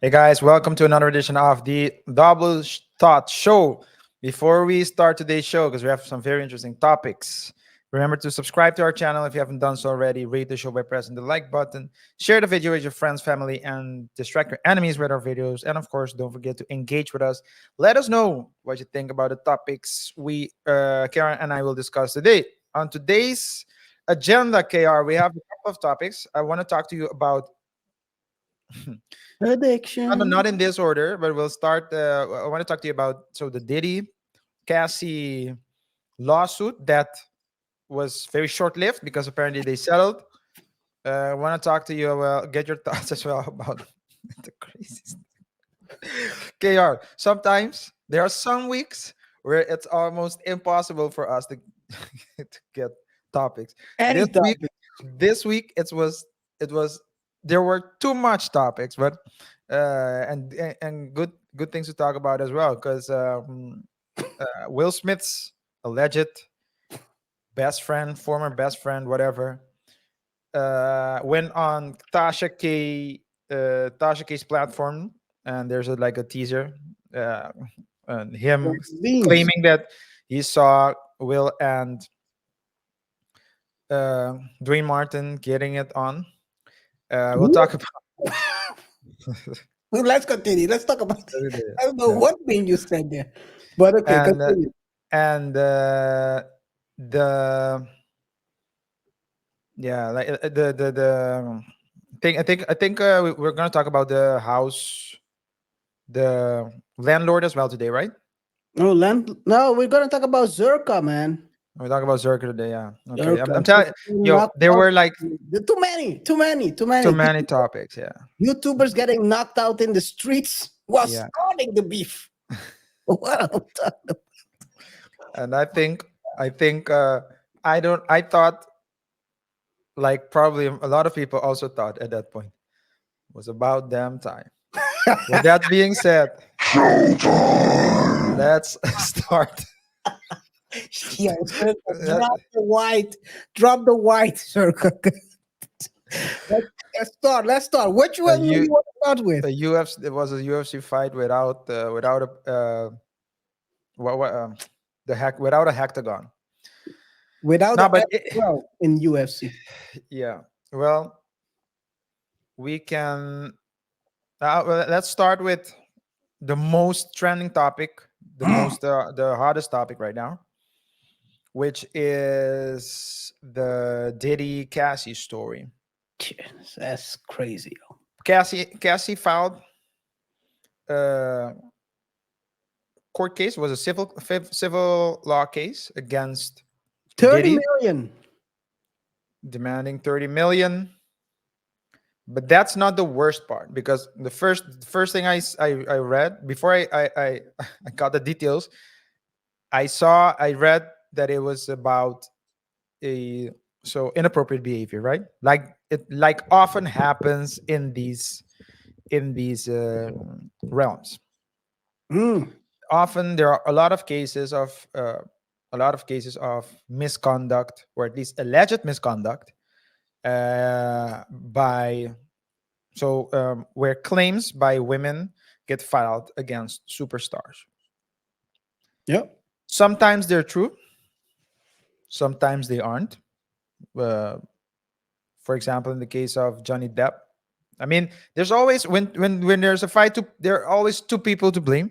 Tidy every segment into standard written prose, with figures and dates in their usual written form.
Hey guys, welcome to another edition of the Thought Show. Before we start today's show, because we have some very interesting topics, remember to subscribe to our channel if you haven't done so already. Rate the show by pressing the like button. Share the video with your friends, family, and distract your enemies with our videos. And of course, don't forget to engage with us. Let us know what you think about the topics Karen and I will discuss today. On today's agenda, KR, we have a couple of topics. I want to talk to you about not Addiction. in this order, but we'll start. I want to talk to you about the Diddy Cassie lawsuit that was very short lived because apparently they settled. I want to talk to you. Well, get your thoughts as well about the craziest. KR. Sometimes there are some weeks where it's almost impossible for us to, to get topics. Any This week, topic. it was there were too much topics, but and good things to talk about as well because Will Smith's alleged best friend, former best friend, whatever, went on Tasha K's platform, and there's like a teaser, uh, and him Beans. claiming that he saw Will and Duane Martin getting it on. We'll Who? talk about Let's continue. Let's talk about I don't know yeah. what bean you said there. But okay, and continue. and the yeah, like the thing. I think we're gonna talk about the house, the landlord as well today, right? Oh, land. No, we're gonna talk about Zerka, man. We talk about Zerka today. Yeah. Okay. I'm Zerka. telling yo, Knocked there out. were like Too many, too many, too too many. many topics. Yeah. YouTubers getting knocked out in the streets was Yeah. starting the beef. What I'm talking And I think I don't. I thought, like, probably a lot of people also thought at that point it was about damn time. With that being said, let's start. Yo, Zerka, Uh, drop the white, Zerka. Let's start. Let's start. Which a one do U you want to start with? a UFC, it was a UFC fight without a what the heck without a hectagon. Without No, the but F12 in UFC. yeah. Well, we can. Well, let's start with the most trending topic, the hottest topic right now, which is the Diddy Cassie story. Jeez, that's crazy. Cassie filed a court case. Was a civil law case against 30 Diddy, million. demanding 30 million. But that's not the worst part, because the first thing I read before I I got the details. I read that it was about a inappropriate behavior, right? Like it like often happens in these realms. Mm. Often there are a lot of cases of misconduct, or at least alleged misconduct, by where claims by women get filed against superstars. Yep. Sometimes they're true, sometimes they aren't. Uh, for example, in the case of Johnny Depp, I mean, there's always when there's a fight, there are always two people to blame.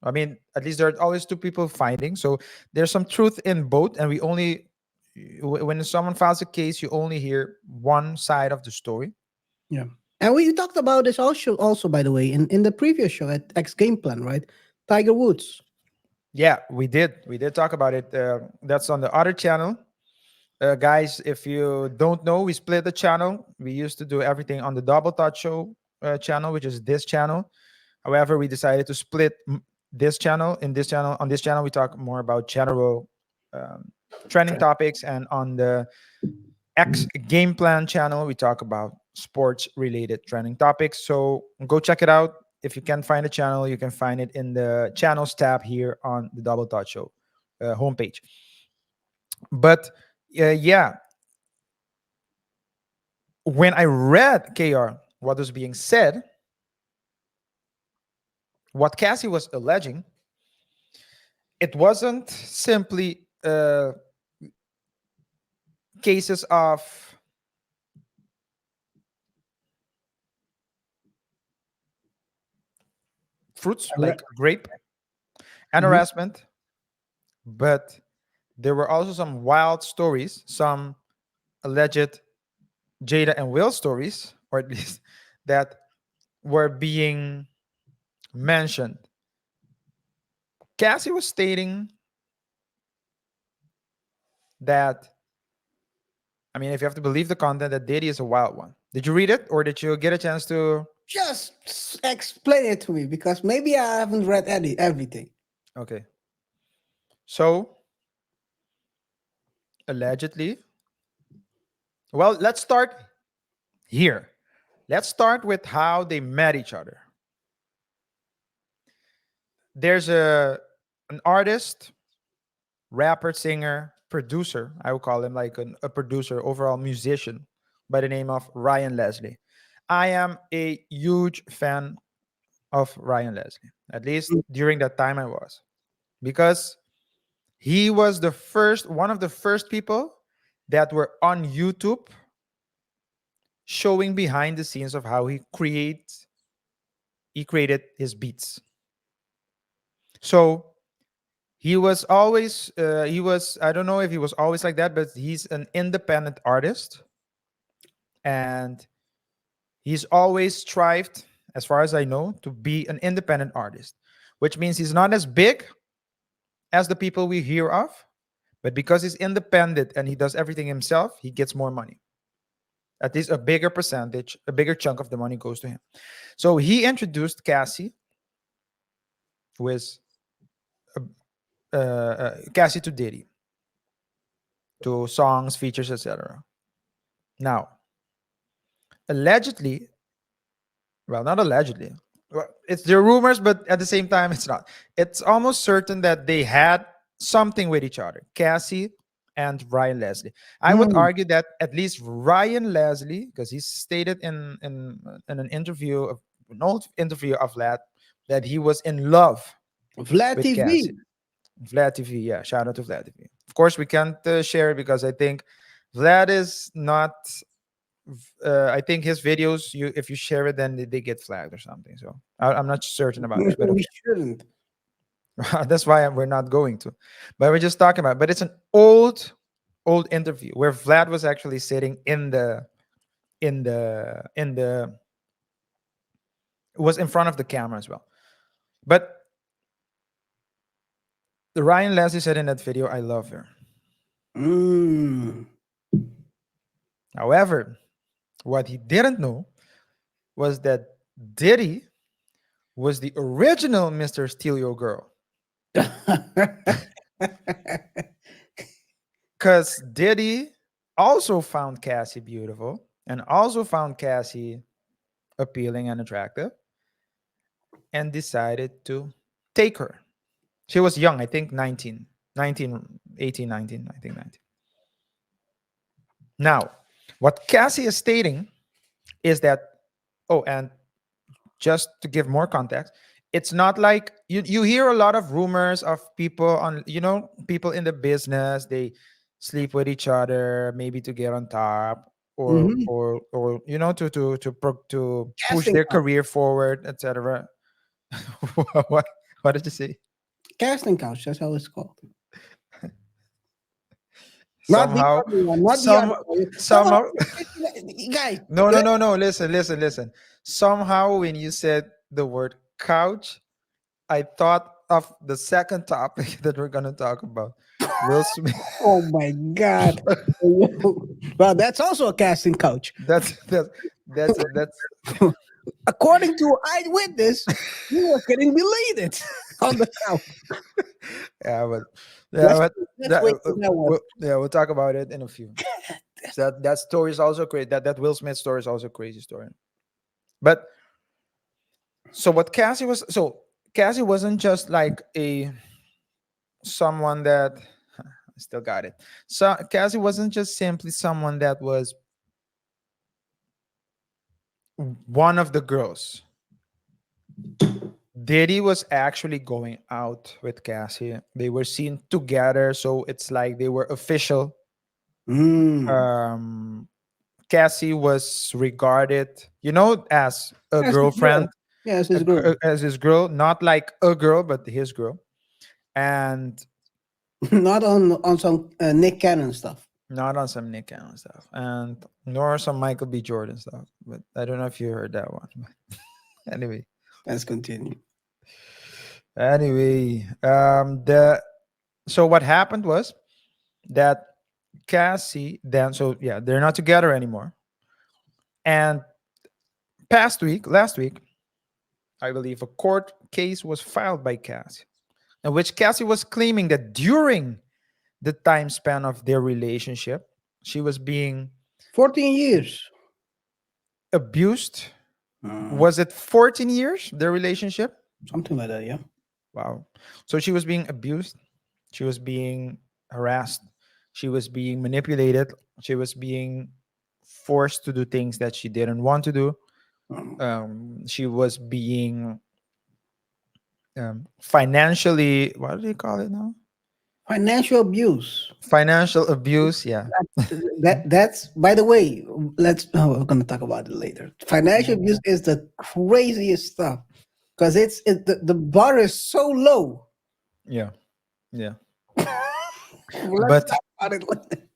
I mean, at least there are always two people fighting. So there's some truth in both, and when someone files a case, you only hear one side of the story. Yeah. And we talked about this also by the way, in the previous show at X Game Plan, right? Tiger Woods. Yeah, we did talk about it. That's on the other channel. Guys, if you don't know, we split the channel. We used to do everything on the Double Touch Show channel, which is this channel. However, we decided to split this channel. In this channel, on this channel, we talk more about general um, trending topics, and on the X Game Plan channel, we talk about sports related trending topics. So go check it out. If you can't find the channel, you can find it in the channels tab here on the Double Touch Show homepage. But yeah, when I read KR what was being said, What Cassie was alleging, it wasn't simply cases of fruits Right. like grape and Mhm. harassment, but there were also some wild stories, some alleged Jada and Will stories, or at least that were being mentioned. Cassie was stating that, I mean, if you have to believe the content, that Diddy is a wild one. Did you read it, or did you get a chance to? Just explain it to me because maybe I haven't read everything. Okay. So, allegedly, well, let's start here. Let's start with how they met each other. There's an artist, rapper, singer, producer. I would call him like a producer, overall musician, by the name of Ryan Leslie. I am a huge fan of Ryan Leslie. At least Mm. during that time, I was, because he was the first, one of the first people that were on YouTube showing behind the scenes of how he created his beats. So he was always he was, I don't know if he was always like that, but he's an independent artist, and he's always strived, as far as I know, to be an independent artist, which means he's not as big as the people we hear of, but because he's independent and he does everything himself, he gets more money. At least a bigger percentage, a bigger chunk of the money goes to him. So he introduced Cassie, who is Cassie, to Diddy, to songs, features, etc. Now, allegedly, well, not allegedly, well, it's the rumors, but at the same time, it's not. It's almost certain that they had something with each other, Cassie and Ryan Leslie. I would Mm. argue that at least Ryan Leslie, because he stated in an interview of an old interview of that he was in love Vlad with TV. Cassie. Vlad TV, yeah, shout out to Vlad TV. Of course, we can't share it because I think Vlad is not. I think his videos, you if you share it, then they get flagged or something. So I'm not certain about that, but We okay, shouldn't. that's why we're not going to. But we're just talking about. But it's an old interview where Vlad was actually sitting in the was in front of the camera as well. But the Ryan Leslie said in that video, "I love her." Mm. However, what he didn't know was that Diddy was the original Mr. Steal Your Girl. Because Diddy also found Cassie beautiful and also found Cassie appealing and attractive and decided to take her. She was young, I think 19, 19, 18, 19, I think 19. Now, what Cassie is stating is that, oh, and just to give more context, it's not like you hear a lot of rumors of people on, people in the business, they sleep with each other maybe to get on top, Mhm. or to push Casting their couch. career forward, etc. what what did you say? Casting couch. That's how it's called. Not the Somehow, other one. Not the other some one. No, somehow guys. no, no, no, no, listen. Somehow when you said the word couch, I thought of the second topic that we're gonna talk about. Will Smith. Oh my God. Well, that's also a casting couch. That's According to eyewitness, he was getting belated on the couch. yeah, but yeah, Let's but let's wait for that one. we'll talk about it in a few. So that story is also crazy. That Will Smith story is also a crazy story. But so what Cassie was so Cassie wasn't just like a someone that I still got it. So Cassie wasn't just simply someone that was one of the girls. Diddy was actually going out with Cassie. They were seen together, so it's like they were official. Mm. Um, Cassie was regarded, as a That's his girl. girlfriend, Yeah, that's his girl. as his girl, not like a girl, but his girl, and Not on some Nick Cannon stuff. not on some Nick Cannon stuff, and nor some Michael B. Jordan stuff. But I don't know if you heard that one. But anyway, Let's continue. the so what happened was that Cassie then, so yeah, they're not together anymore. And last week, I believe a court case was filed by Cassie, in which Cassie was claiming that during the time span of their relationship, she was being 14 years. abused. Mm, Was it 14 years, their relationship? something like that, yeah. Wow. So she was being abused. She was being harassed. She was being manipulated. She was being forced to do things that she didn't want to do. Mm. She was being financially, what do you call it now? Financial abuse. Financial abuse. Yeah. That's by the way, we're gonna talk about it later. Financial abuse is the craziest stuff because the bar is so low. Yeah. Yeah. Let's But talk about it later.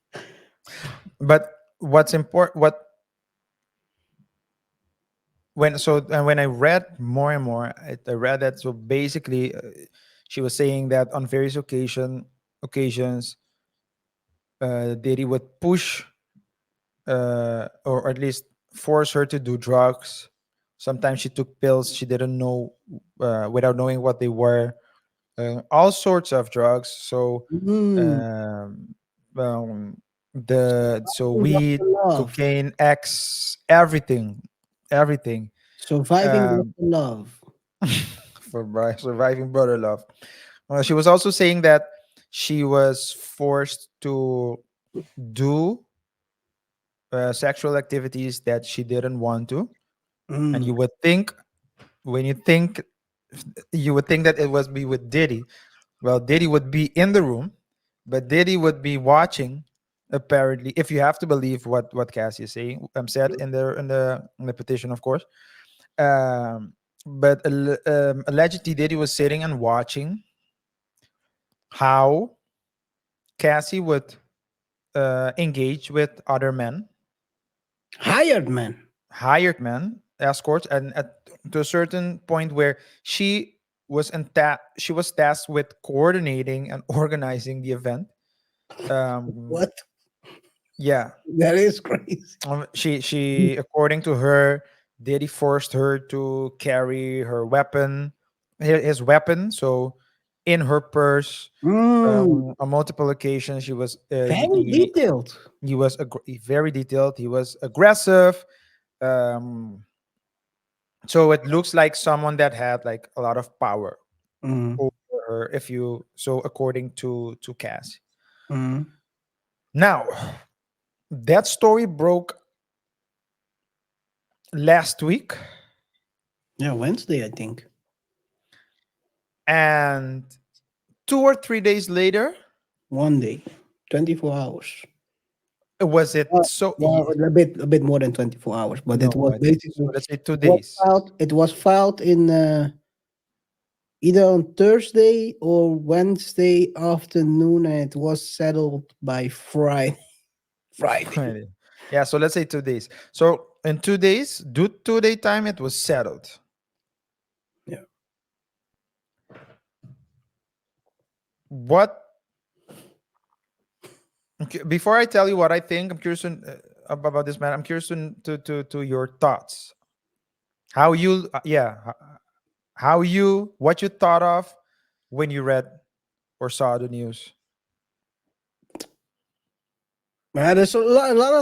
but what's important, what when I read more and more, I read that, so basically, she was saying that on various occasions, Diddy would push, or at least force her to do drugs. Sometimes she took pills she didn't know, without knowing what they were. All sorts of drugs. So, Mm, um, the so weed, Dr. Love. cocaine, X, everything. Surviving Dr. Um, Love. for surviving brother love. She was also saying that she was forced to do sexual activities that she didn't want to, and Mm. when you think you would think that it was be with Diddy. Well, Diddy would be in the room, but Diddy would be watching. Apparently, if you have to believe what Cassie is saying, said in the petition, of course. Um, but allegedly, Diddy was sitting and watching how Cassie would engage with other men, Hired man. hired men, escorts, and to a certain point where she was tasked with coordinating and organizing the event. Um, What? yeah, That is crazy. she according to her, Diddy forced her to carry her weapon, his weapon. So in her purse, Mm. on multiple occasions, she was Very detailed. he was very detailed. He was aggressive. Um, so it looks like someone that had like a lot of power Mm. over her. If you so according to Cass. Mm. Now that story broke last week, Yeah, Wednesday, I think. and 2 or 3 days later, One day, 24 hours. was it Well, so? well, a bit more than 24 hours, but it No, was I think so. basically Let's say 2 days. it was filed in either on Thursday or Wednesday afternoon, and it was settled by Friday. Friday. Friday. Yeah, so let's say 2 days. So in 2 days, due 2 day time, it was settled. Yeah. What Okay, before I tell you what I think, I'm curious about this man. I'm curious to your thoughts. How you, how you, what you thought of when you read or saw the news. There's a lot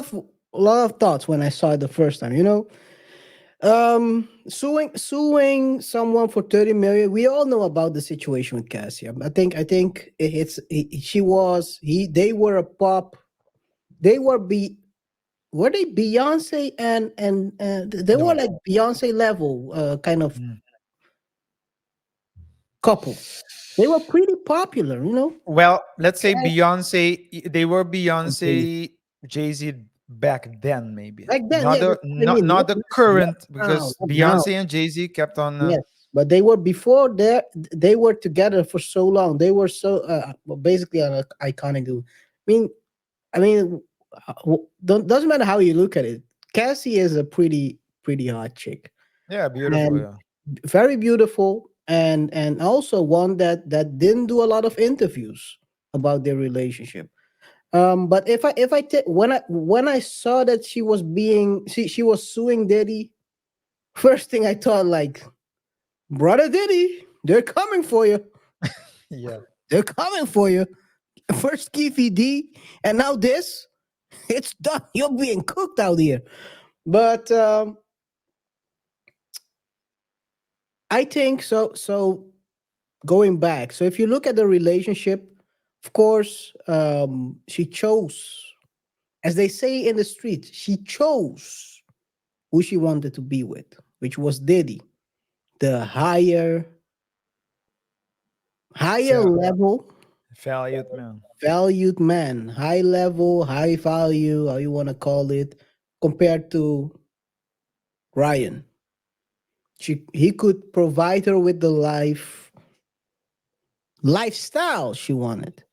of thoughts when I saw it the first time. Suing someone for 30 million. We all know about the situation with Cassie. I think she was he they were a pop. They were they Beyonce and they were No. like Beyonce level kind of Mm. couple. They were pretty popular, you know. Well, let's say And Beyonce. They were okay, Beyonce, Jay-Z back then, maybe back then, not yeah, the that's what I mean. not the current, Not now, because not now. Beyonce and Jay-Z kept on. Yes, but they were before there. They were together for so long. They were so well, basically an iconic group. mean, I mean, doesn't matter how you look at it. Cassie is a pretty hot chick, Yeah, beautiful. and Yeah, very beautiful, and also one that didn't do a lot of interviews about their relationship. But when I saw that she was suing Diddy, first thing I thought, like, brother Diddy, they're coming for you. yeah. They're coming for you. First Keefy D, and now this. It's done. You're being cooked out here. But I think so. So going back, so if you look at the relationship, of course, she chose, as they say in the street, she chose who she wanted to be with, which was Diddy, the higher Fa- level Valued man. valued man, high level, high value, how you want to call it, compared to Ryan. He could provide her with the lifestyle she wanted.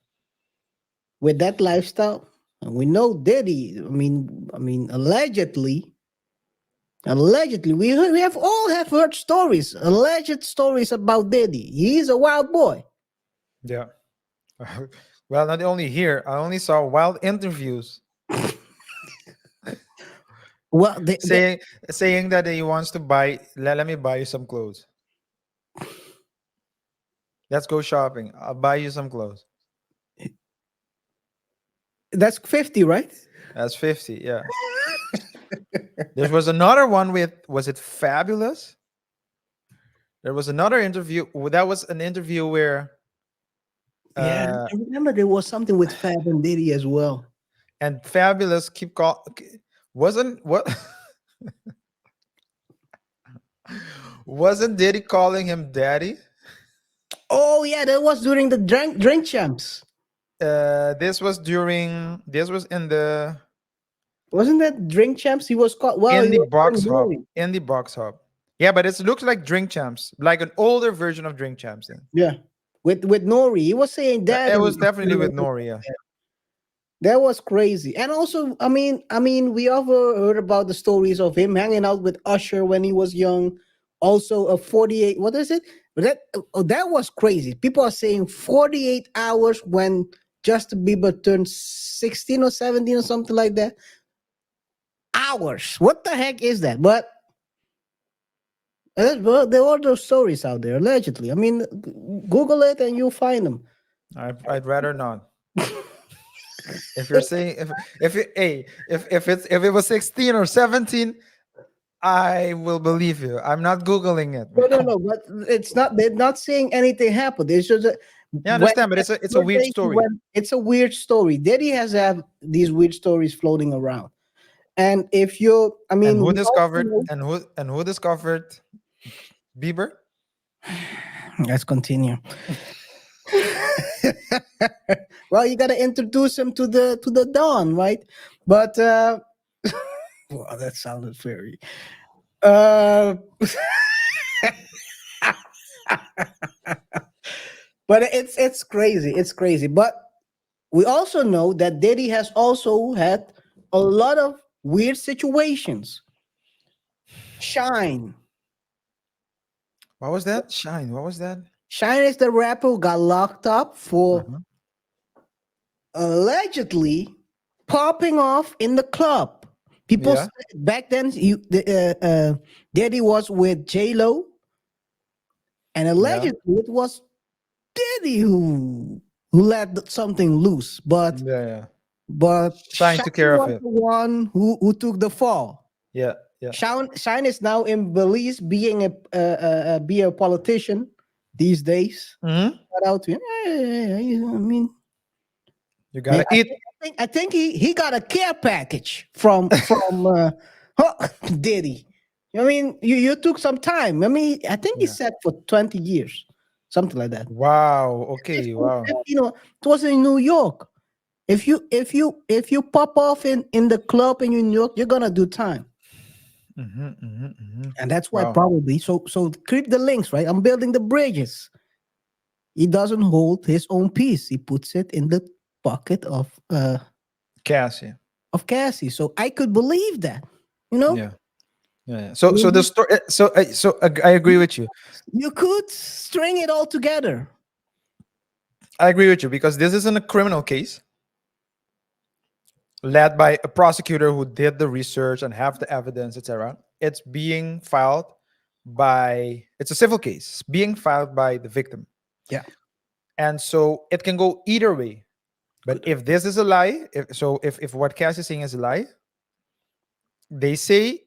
With that lifestyle, and we know Diddy. I mean, allegedly, we have all have heard stories, alleged stories about Diddy. He's a wild boy. Yeah. Well, not only here, I only saw wild interviews Well, saying saying that he wants to buy. Let me buy you some clothes. Let's go shopping. I'll buy you some clothes. that's 50, right? That's 50. Yeah. There was another one with, was it Fabulous? There was another interview. That was an interview where Yeah, uh I remember there was something with Fab and Diddy as well. and Fabulous keep call wasn't what wasn't Diddy calling him daddy? Oh yeah, that was during the drink champs. This was Wasn't that drink champs? He was called. Well, in he the was box calling hub. Nori. In the box hub. Yeah, but it looks like Drink Champs, like an older version of Drink Champs thing. Yeah, with Nori, he was saying that, It and was definitely with Noria. that was crazy. And also, we ever heard about the stories of him hanging out with Usher when he was young. Also, a 48. What is it? But that was crazy. People are saying 48 hours when Justin Bieber turned 16 or 17 or something like that. Hours. What the heck is that? But well, there are those stories out there, allegedly. I mean, Google it and you'll find them. I'd rather not. If you're saying if it, hey if it was 16 or 17, I will believe you. I'm not googling it. No, Man. no, no. But it's not. They're not saying anything happened. It's just that Yeah, I when understand, but it's a weird story. it's a weird story. Daddy has to have these weird stories floating around. And if you, And who we also discovered know. and who discovered Bieber? Let's continue. Well, you got to introduce him to the dawn, right? But well, that sounded very. Uh, but it's crazy. It's crazy. But we also know that Diddy has also had a lot of weird situations. Shine. What was that? Shine. What was that? Shine is the rapper who got locked up for Uh-huh. allegedly popping off in the club. People Yeah. said back then, Diddy was with J Lo, and Yeah. allegedly it was Diddy who let something loose. But Yeah. Yeah. Shine Shine took care of was it. the one who took the fall. Yeah. Yeah. Shine is now in Belize, being be a politician these days. Hmm. Shout out to him. I mean, You man, gotta eat. I think he got a care package from Diddy. I mean, you took some time. I mean, I think he Yeah. said for 20 years. something like that. Wow. Okay. 15, Wow. 15 or it was in New York. If you pop off in the club in New York, you're gonna do time. And that's why Wow. probably so keep the links, right? I'm building the bridges. He doesn't hold his own piece. He puts it in the pocket Cassie. of Cassie. So I could believe that. You know, Yeah. Yeah. So the story. I agree with you. you could string it all together. I agree with you because this isn't a criminal case led by a prosecutor who did the research and have the evidence, etc. It's being filed by. It's a civil case. It's being filed by the victim, Yeah, and so it can go either way. But good. if this is a lie, if what Cass is saying is a lie, they say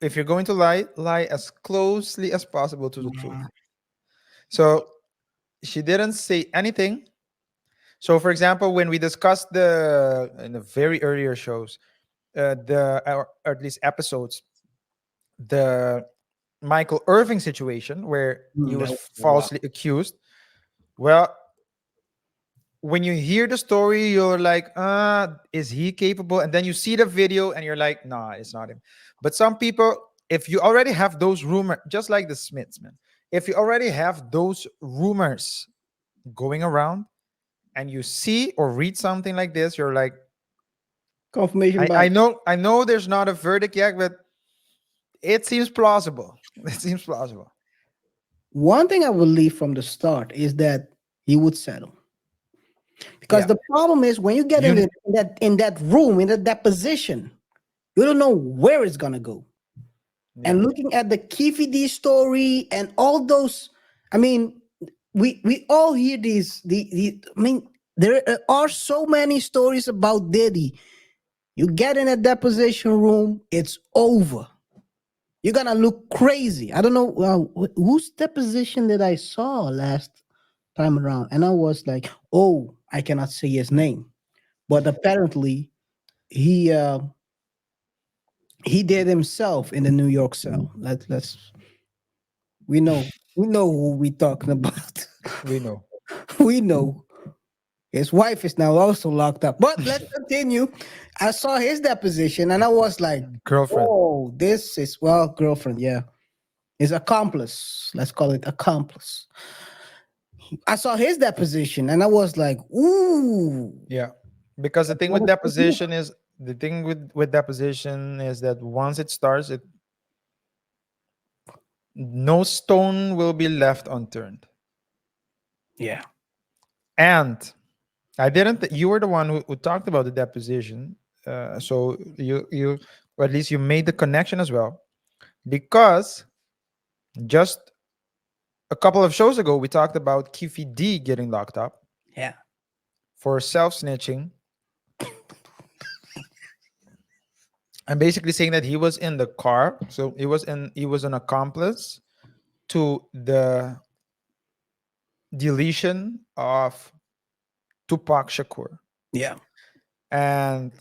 if you're going to lie, lie as closely as possible to the truth. So she didn't say anything. So, for example, when we discussed the in the very earlier shows, or at least episodes, the Michael Irving situation where he was That was a lot. falsely accused. Well, when you hear the story, you're like, is he capable? And then you see the video and you're like, nah, it's not him. But some people, if you already have those rumors, just like the Smiths, man, if you already have those rumors going around and you see or read something like this, you're like, Confirmation I know there's not a verdict yet, but it seems plausible. It seems plausible. One thing I believe from the start is that he would settle. Because Yeah. the problem is when you get You in that room, in that position, you don't know where it's gonna go. yeah. And looking at the Kifi D story and all those, I mean, we all hear the I mean, there are so many stories about Diddy. You get in a deposition room, it's over. You're gonna look crazy. I don't know whose deposition that I saw last time around, and I was like, "Oh, I cannot say his name," but apparently he uh, he did himself in the New York cell. Let's we know who we talking about. We know. We know his wife is now also locked up. But let's continue. I saw his deposition, and I was like, Girlfriend. "Oh, this is well, girlfriend, yeah." His accomplice. Let's call it accomplice. I saw his deposition and I was like, ooh. Yeah. Because the thing What with is this? deposition is the thing with deposition is that once it starts, it no stone will be left unturned. Yeah. And I didn't. You were the one who talked about the deposition. So you or at least you made the connection as well, because just a couple of shows ago we talked about Kifi D getting locked up Yeah. for self snitching and basically saying that he was in the car. So he was an accomplice to the deletion of Tupac Shakur. Yeah. And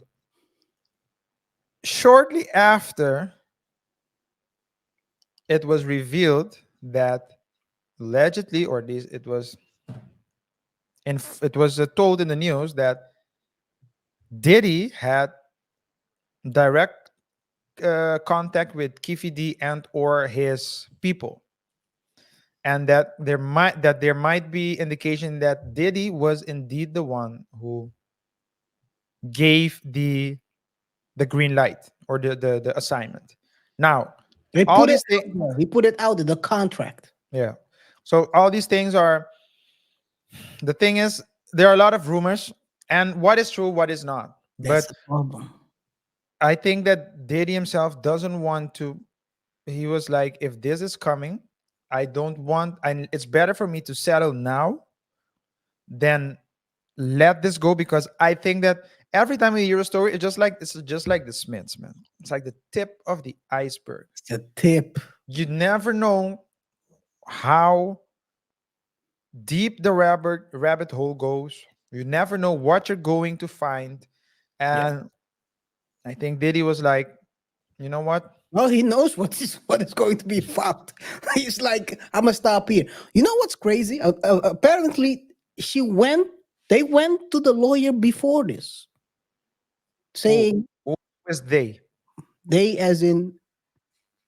shortly after, it was revealed that allegedly, or this, it was told in the news that Diddy had direct contact with Kifi D and or his people, and that there might be indication that Diddy was indeed the one who gave the green light or the assignment. Now, He all put it these things, out there. He put it out there, the contract. yeah. So all these things are the thing is there are a lot of rumors and what is true, what is not. That's But the problem. I think that Diddy himself doesn't want to. He was like, if this is coming, I don't want. And it's better for me to settle now than let this go, because I think that every time we hear a story, it's just like the Smiths, man. It's like the tip of the iceberg. It's a tip. You never know how deep the rabbit hole goes. You never know what you're going to find. Yeah. And I think Diddy was like, you know what? Oh, he knows what is going to be found. He's like, I'm gonna stop here. You know what's crazy? Apparently, she went. They went to the lawyer before this, Who, saying who is they? they, as in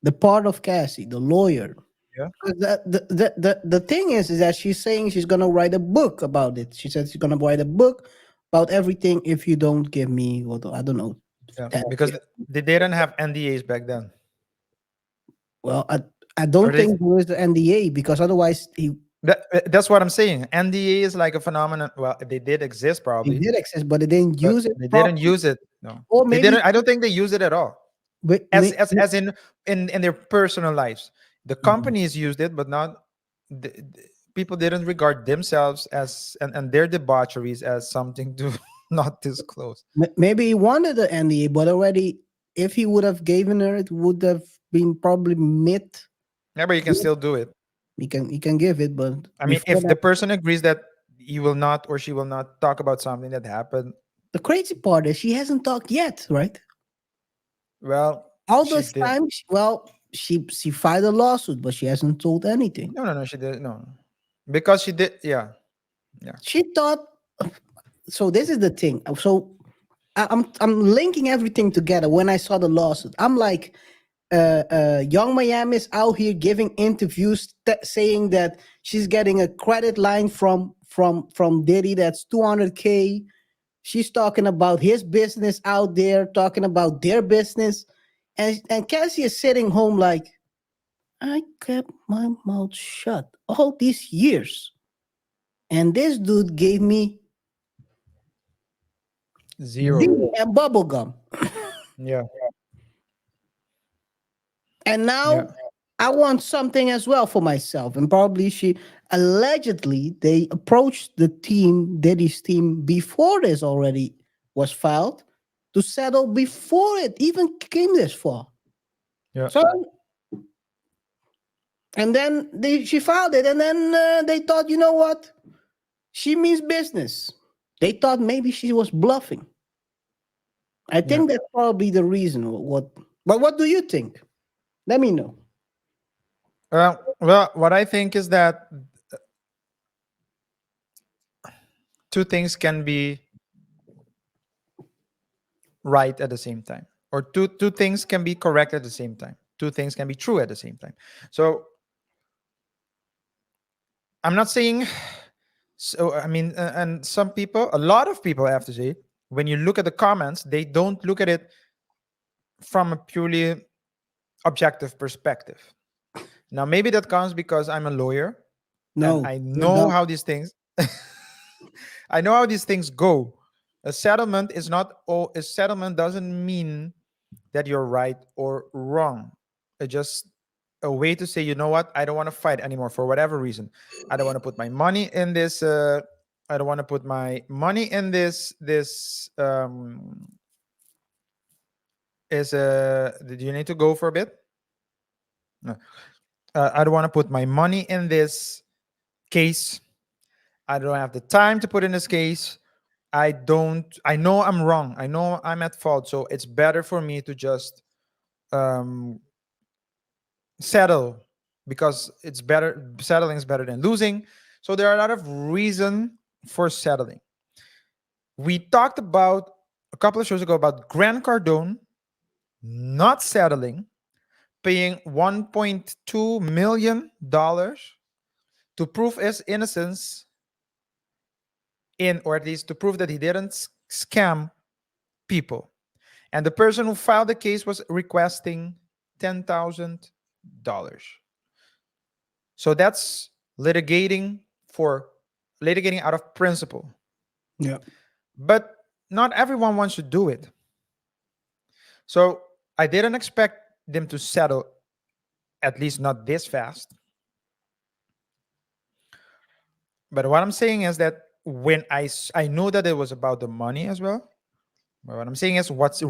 the part of Cassie, the lawyer. Yeah. 'Cause the thing is that she's saying she's gonna write a book about it. She said she's gonna write a book about everything if you don't give me what I don't know. Yeah. 10, Because they didn't have NDAs back then. well, I Or don't they think there is the NDA because otherwise that's what I'm saying. NDA is like a phenomenon. Well, they did exist he probably, did access, but they didn't but use it they didn't properly. use it. No. Or They maybe didn't. I don't think they use it at all. may, As in their personal lives. The Mhm. companies used it, but not people didn't regard themselves as and their debaucheries as something to not disclose. Maybe he wanted the NDA, but already if he would have given her, it would have been probably mid. Yeah, but you can still do it. He can give it, but I mean, before if the that, person agrees that he will not or she will not talk about something that happened, the crazy part is she hasn't talked yet, right? well, All she this did. time, she filed a lawsuit, but she hasn't told anything. No, no, no, she did. No, because she did. Yeah, yeah, She thought so. This is the thing. So I'm linking everything together. When I saw the lawsuit, I'm like, Young Miami is out here giving interviews saying that she's getting a credit line from Diddy that's 200K. She's talking about his business out there, talking about their business, and Cassie is sitting home like, I kept my mouth shut all these years, and this dude gave me zero. Diddy and bubblegum. Yeah, And yeah, now I want something as well for myself. And probably she allegedly they approached the team, Diddy's team, before this already was filed to settle before it even came this far. yeah, So and then she filed it, and then they thought, you know what? She means business. They thought maybe she was bluffing. I yeah. think that's probably the reason. But what do you think? Let me know. Well, what I think is that two things can be right at the same time, or two things can be correct at the same time. Two things can be true at the same time. So I'm not saying. So I mean, and some people, a lot of people, I have to say, when you look at the comments, they don't look at it from a purely objective perspective. Now, maybe that comes because I'm a lawyer and No, I you're know dumb. how these things I know how these things go. A settlement is not all a settlement doesn't mean that you're right or wrong. It's just a way to say, you know what, I don't want to fight anymore for whatever reason. I don't want to put my money in this I don't want to put my money in this is did you need to go for a bit? No. I don't want to put my money in this case. I don't have the time to put in this case. I know I'm wrong. I know I'm at fault. So it's better for me to just um, settle because it's better. Settling is better than losing. So there are a lot of reason for settling. We talked about a couple of shows ago about Grant Cardone not settling, paying $1.2 million to prove his innocence in, or at least to prove that he didn't scam people. And the person who filed the case was requesting $10,000. So that's litigating for litigating out of principle. Yeah. But not everyone wants to do it. So I didn't expect them to settle, at least not this fast. But what I'm saying is that when I know that it was about the money as well. But what I'm saying is um, what's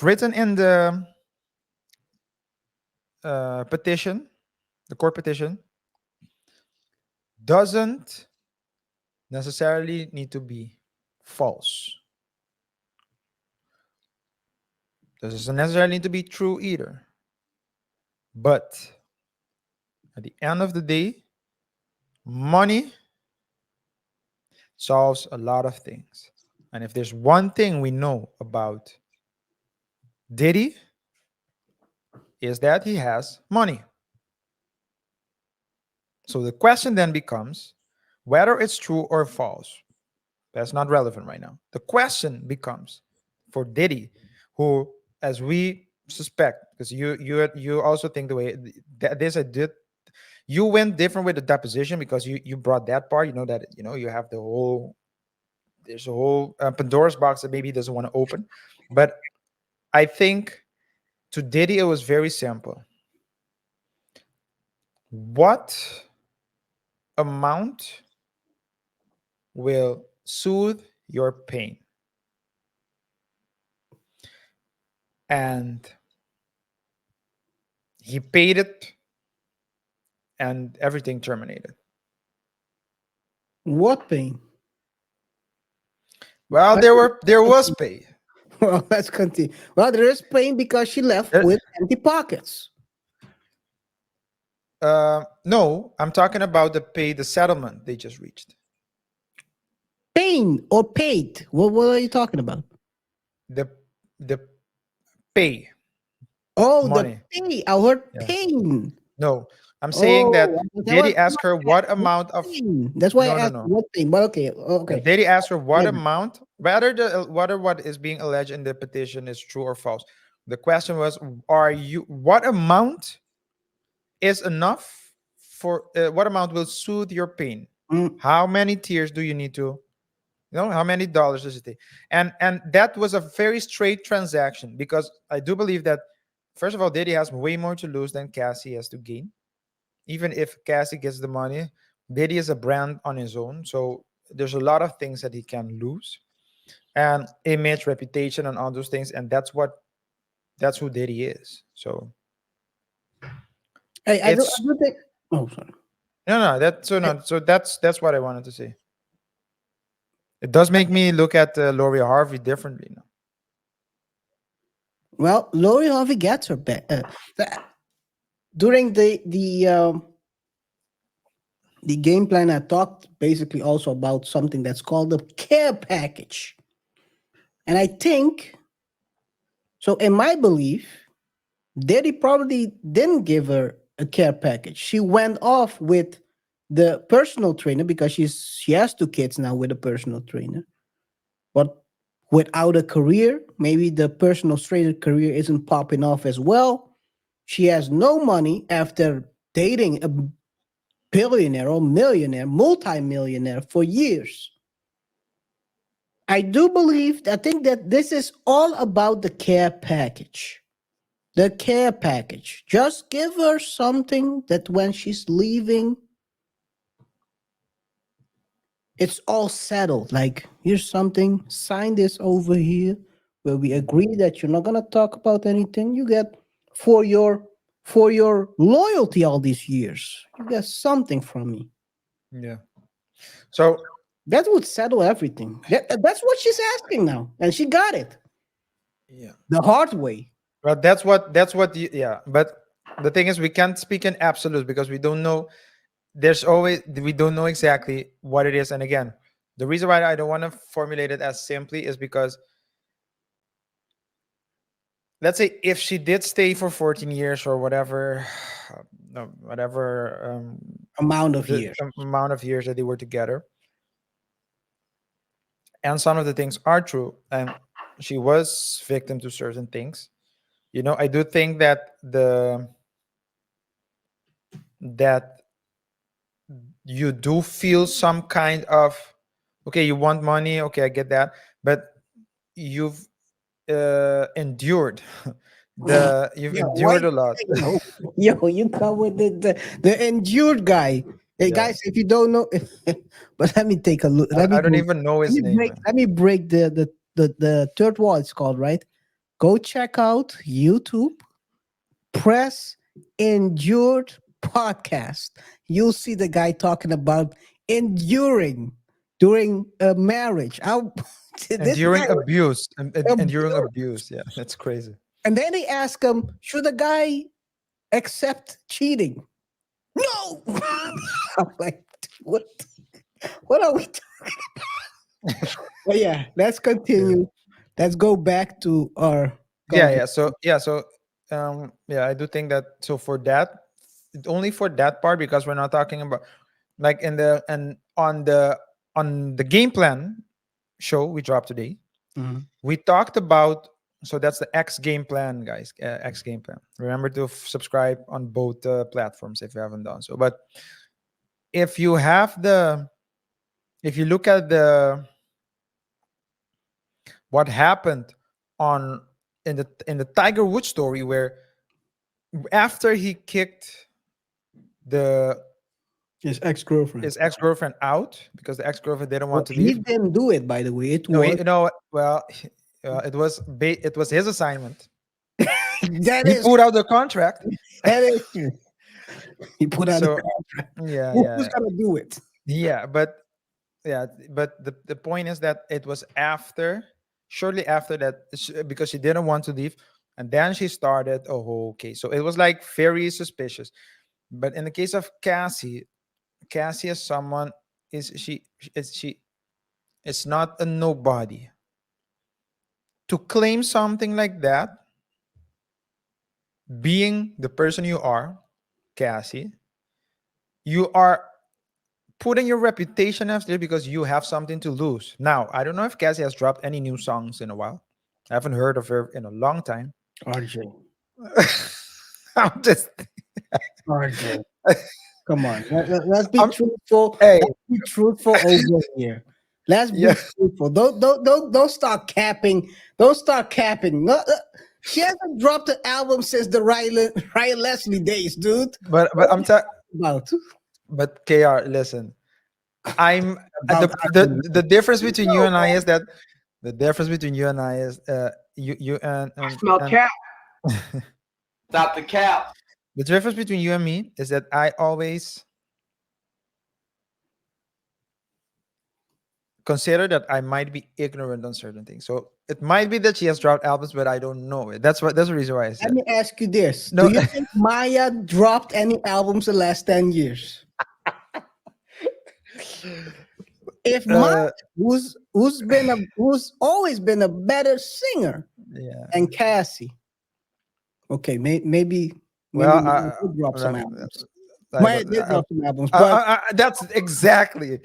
written in the petition, the court petition, doesn't necessarily need to be false. Doesn't necessarily need to be true either. But at the end of the day, money solves a lot of things. And if there's one thing we know about Diddy, is that he has money. So the question then becomes whether it's true or false. That's not relevant right now. The question becomes for Diddy, who, as we suspect, because you also think the way this I did, you went different with the deposition because you brought that part. You know that you have the whole there's a whole Pandora's box that maybe he doesn't want to open, but I think to Diddy it was very simple. What amount will soothe your pain? And he paid it and everything terminated. What pain? Well, Let's there was continue. pay. Well, let's continue. Well, there is pain because she left There- with empty pockets. no, I'm talking about the settlement they just reached. Pain or paid? What are you talking about? The the pay Oh, the money. pay. I heard Yeah. pain. No, I'm saying that Oh, that Diddy was asked her what what amount of pain. That's why no I no asked no. what pain. But okay, okay. Diddy asked her what Maybe. amount, whether what is being alleged in the petition is true or false. The question was, what amount is enough for what amount will soothe your pain? Mm, How many tears do you need to how many dollars does it take? And that was a very straight transaction because I do believe that first of all, Diddy has way more to lose than Cassie has to gain. Even if Cassie gets the money, Diddy is a brand on his own, so there's a lot of things that he can lose, and image, reputation, and all those things, and that's who Diddy is. So I it's do think. Oh, sorry. no, so that's what I wanted to say. It does make me look at Lori Harvey differently now. Well, Lori Harvey gets her back. During the game plan, I talked basically also about something that's called the care package, and I think so. In my belief, Daddy probably didn't give her a care package. She went off with the personal trainer because she has two kids now with a personal trainer. But without a career, maybe the personal trainer career isn't popping off as well. She has no money after dating a billionaire or millionaire, multimillionaire for years. I do believe, I think that this is all about the care package. The care package. Just give her something that when she's leaving, it's all settled. Like, here's something, sign this over here where we agree that you're not gonna talk about anything. You get for your for your loyalty all these years. You get something from me. Yeah. So That would settle everything. That's what she's asking now. And she got it yeah. the hard way. But yeah. But the thing is, we can't speak in absolutes because we don't know. We don't know exactly what it is. And again, the reason why I don't want to formulate it as simply is because let's say if she did stay for 14 years or whatever, no, whatever Amount of the years. amount of years that they were together, and some of the things are true, and she was victim to certain things. I do think that that you do feel some kind of okay, you want money, okay, I get that, but you've endured you've Yeah, why? endured a lot. Yo, you come with the endured guy. Hey Yeah, guys, if you don't know, but let me take a look. I don't even know his name, man. Let me break the third wall. It's called, right. Go check out YouTube. Press endured podcast. You'll see the guy talking about enduring during a marriage. How this guy Enduring abuse, endured. enduring abuse, yeah, that's crazy. And then they ask him, should a guy accept cheating? No. I'm like, what? What are we? But yeah, let's Yeah. continue. Let's go back to our Yeah, conversation. yeah. So I do think that, so for that, only for that part, because we're not talking about, like, in the and on the game plan show we dropped today, Mhm. we talked about, so that's the X game plan, guys. X game plan. Remember to subscribe on both platforms if you haven't done so. But if you have the if you look at the what happened on in the Tiger Woods story, where after he kicked the His ex-girlfriend. his ex-girlfriend out because the ex-girlfriend didn't Well, want to he leave. didn't do it, by the way. It No, he, was well, it was his assignment. that He is put out the contract. that is true. He put out the So contract. yeah, Who's yeah, gonna do it? yeah. But the point is that it was after, shortly after that, because she didn't want to leave, and then she started. Oh, okay. So it was like very suspicious. But in the case of Cassie, Cassie is someone, is she is not a nobody. To claim something like that, being the person you are, Cassie, you are putting your reputation after it because you have something to lose. Now, I don't know if Cassie has dropped any new songs in a while. I haven't heard of her in a long time. RJ. I'm just, RJ. Come on. Let's be I'm, truthful. hey, Let's be truthful over here. Let's yeah, be truthful. Don't start capping. Don't start capping. No, she hasn't dropped an album since the Ryan Leslie days, dude. but What are I'm you ta- talking about? but KR, listen, I'm About the difference between you no, and I is that the difference between you and I is you I smell and cap. Stop the cap. the difference between you and me is that I always consider that I might be ignorant on certain things. So it might be that she has dropped albums, but I don't know it. That's the reason why I let said me ask you this. Do no. you think Maya dropped any albums the last 10 years? If Maya, uh, who's always been a better singer yeah. than Cassie. Okay, maybe Well, Maya did drop some albums. I Maya was, did drop some albums, but that's exactly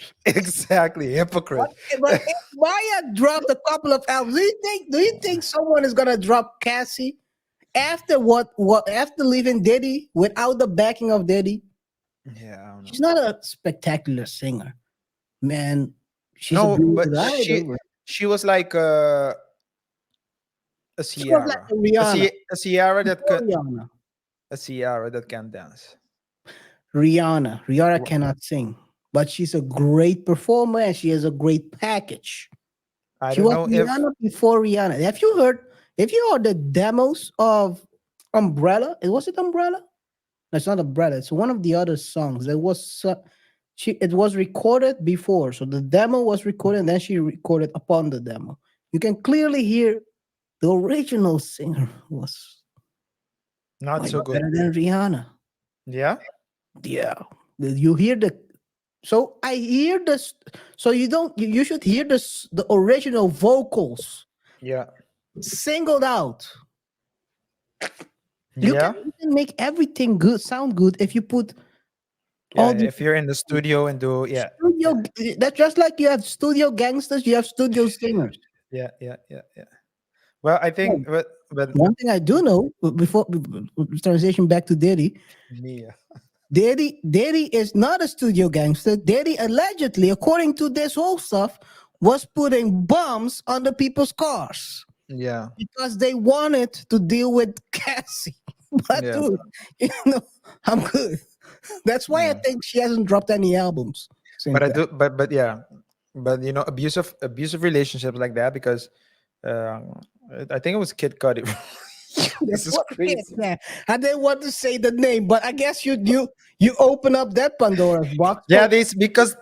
hypocrite. but if Maya dropped a couple of albums, do you think someone is gonna drop Cassie after what after leaving Diddy without the backing of Diddy? Yeah, I don't know. She's not a spectacular singer, man. She's a No, good but idol. she was like a She was like Sierra, a Rihanna. A Sierra that Before could Rihanna. a Sierra that can dance. Rihanna Wh- cannot sing, but she's a great performer and she has a great package. I She don't was know if Rihanna before Rihanna. Have you heard the demos of Umbrella? Was it Umbrella? No, it's not Umbrella. It's one of the other songs. It was recorded before. So the demo was recorded and then she recorded upon the demo. You can clearly hear the original singer was not much so good. better than Rihanna. Yeah, Yeah. You hear the so I hear this so you don't you should hear the original vocals yeah, singled out. You can, yeah, you can make everything good sound good if you put yeah. all the If you're in the studio and do, yeah, studio. yeah, That's just like you have studio gangsters, you have studio singers. yeah, yeah, yeah, yeah. Well, I Oh, think, but one thing I do know before transition back to Diddy, Mia, Diddy is not a studio gangster. Diddy allegedly, according to this whole stuff, was putting bombs under people's cars yeah, because they wanted to deal with Cassie. But yeah, dude, you know, I'm good. That's why I yeah. think she hasn't dropped any albums since But I then. do, but yeah, but abusive relationships like that, because I think it was Kid Cudi. This That's is what it is, crazy. man. I didn't want to say the name, but I guess you open up that Pandora's box. Yeah, So this because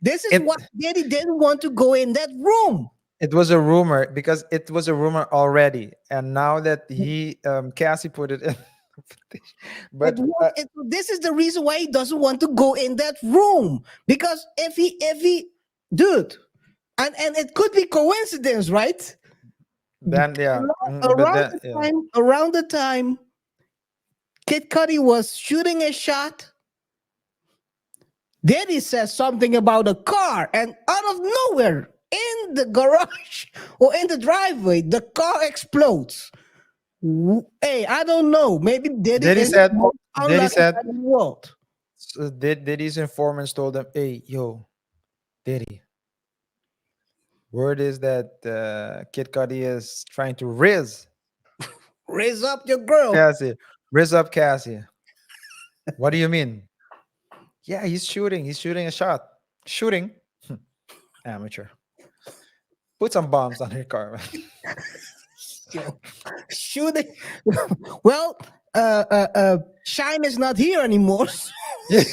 this is it why Diddy didn't want to go in that room. it was a rumor because it was a rumor already, and now that Cassie put it in, but This is the reason why he doesn't want to go in that room, because if he dude, and it could be coincidence, right? then yeah, but Around then the yeah, time Kid Cudi was shooting a shot, then he says something about a car, and out of nowhere, in the garage or in the driveway, the car explodes. Hey, I don't know. Maybe Diddy Diddy is the said, most Diddy unlucky said, guy in the world. Diddy's informants told them, "Hey, yo, Diddy, word is that Kid Cudi is trying to Raise up your girl. Cassie, riz up Cassie." What do you mean? Yeah, he's shooting. He's shooting a shot. Shooting. Amateur. Put some bombs on her car, man. Yo, shooting. Well, Shine is not here anymore. Yeah.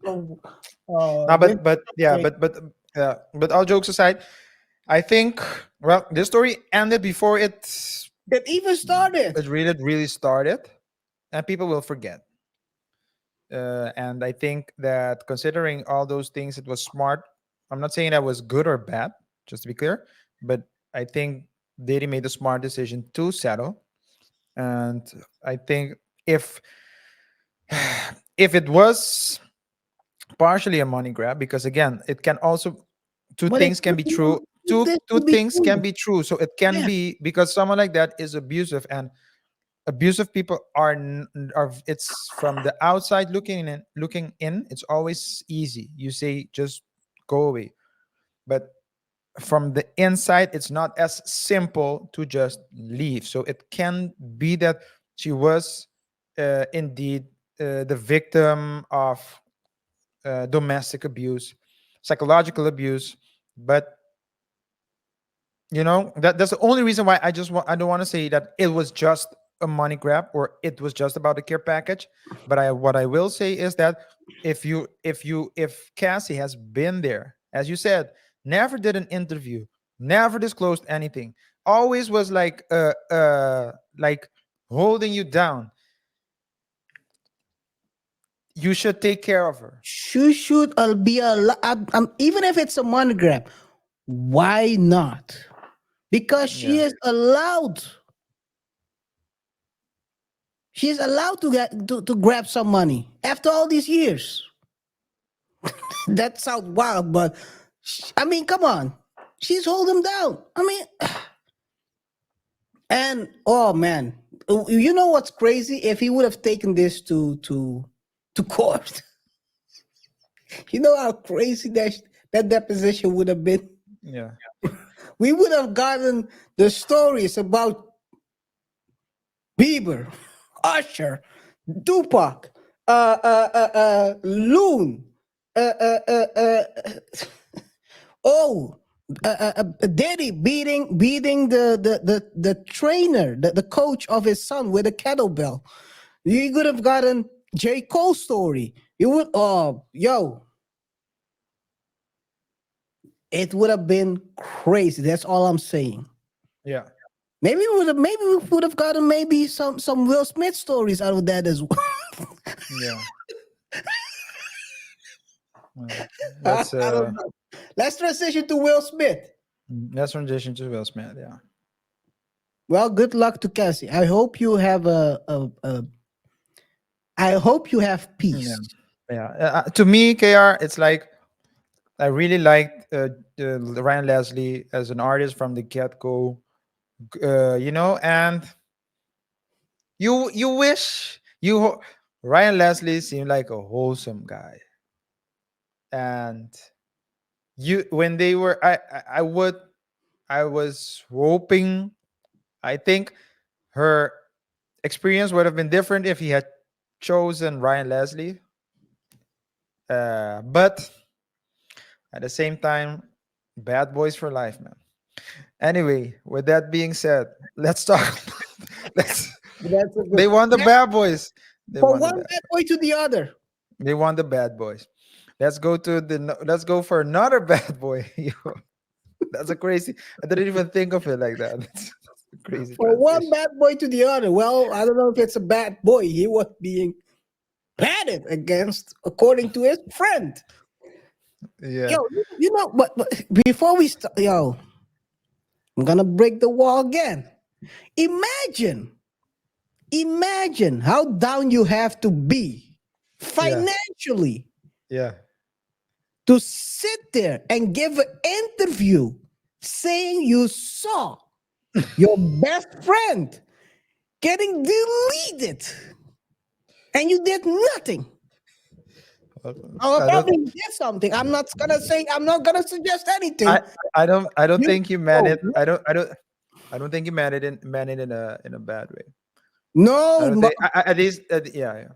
Yo, No, this but yeah, thing. but all jokes aside, I think well, this story ended before That even started. it really started, and people will forget. And I think that considering all those things, it was smart. I'm not saying that was good or bad, just to be clear, but I think Diddy made a smart decision to settle. And I think if if it was partially a money grab, because again, it can also two But it things can could be be true. this Two could be things can true. be true. So it can Yeah. be because someone like that is abusive, and abusive people are it's from the outside looking in, it's always easy, you say just go away, but from the inside it's not as simple to just leave. So it can be that she was indeed the victim of domestic abuse, psychological abuse, but that's the only reason why I don't want to say that it was just a money grab or it was just about the care package. But what I will say is that if Cassie has been there, as you said, never did an interview, never disclosed anything, always was like holding you down, you should take care of her. She should be even if it's a money grab. Why not? Because she Yeah. is allowed. She's allowed to to grab some money after all these years. That sounds wild, but I mean, come on. She's holding him down. I mean, and oh man, you know what's crazy? If he would have taken this to court, you know how crazy that deposition would have been. Yeah. We would have gotten the stories about Bieber, Usher, Tupac, Loon, uh, uh, uh, uh, oh, Diddy beating the trainer, the coach of his son with a kettlebell. You could have gotten J. Cole story. You would, oh, yo, it would have been crazy. That's all I'm saying. Yeah. Maybe we would have gotten maybe some Will Smith stories out of that as well. Yeah. Well, I let's don't know. Let's transition to Will Smith. let's transition to Will Smith. Yeah. Well, good luck to Cassie. I hope you have I hope you have Yeah. peace. Yeah. To me, KR, it's like I really liked Ryan Leslie as an artist from the get go. And you wish Ryan Leslie seemed like a wholesome guy, and you when they were I was hoping, I think her experience would have been different if he had chosen Ryan Leslie. But at the same time, bad boys for life, man. Anyway, with that being said, let's talk. let's. That's a good. They won the bad boys. They From won the one bad. bad boy to the other. They won the bad boys. Let's go for another bad boy. That's a crazy. I didn't even think of it like that. That's a crazy From one translation. bad boy to the other. Well, I don't know if it's a bad boy. He was being patted against, according to his friend. Yeah. Yo, but before we start, yo, I'm gonna break the wall again. Imagine, imagine how down you have to be Yeah. financially Yeah. to sit there and give an interview saying you saw your best friend getting deleted and you did nothing. Oh, I don't. probably you did something. I'm not gonna say. I'm not gonna suggest anything. I. I don't. I don't You think you meant know, it. I don't. I don't. I don't think you meant it in a bad way. I no, don't think. At least. Yeah. Yeah.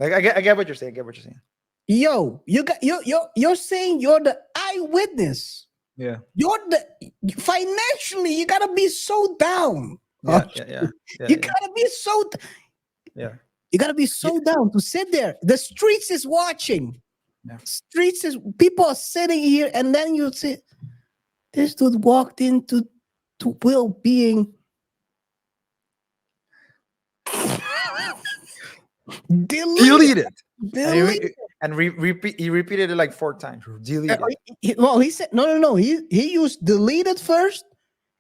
Like I get what you're saying. I get what you're saying. yo, you're saying you're the eyewitness. Yeah. You're the financially. You gotta be so down. Yeah. Yeah. Yeah. Yeah. You Yeah. gotta be so. Yeah. You gotta be Yeah. so down to sit there. The streets is watching. Yeah. Streets is people are sitting here, and then you say, "This dude walked into to Will being deleted, Deleted. And deleted." repeat. He repeated it like 4 times. Deleted. Well, he said no. He used deleted first,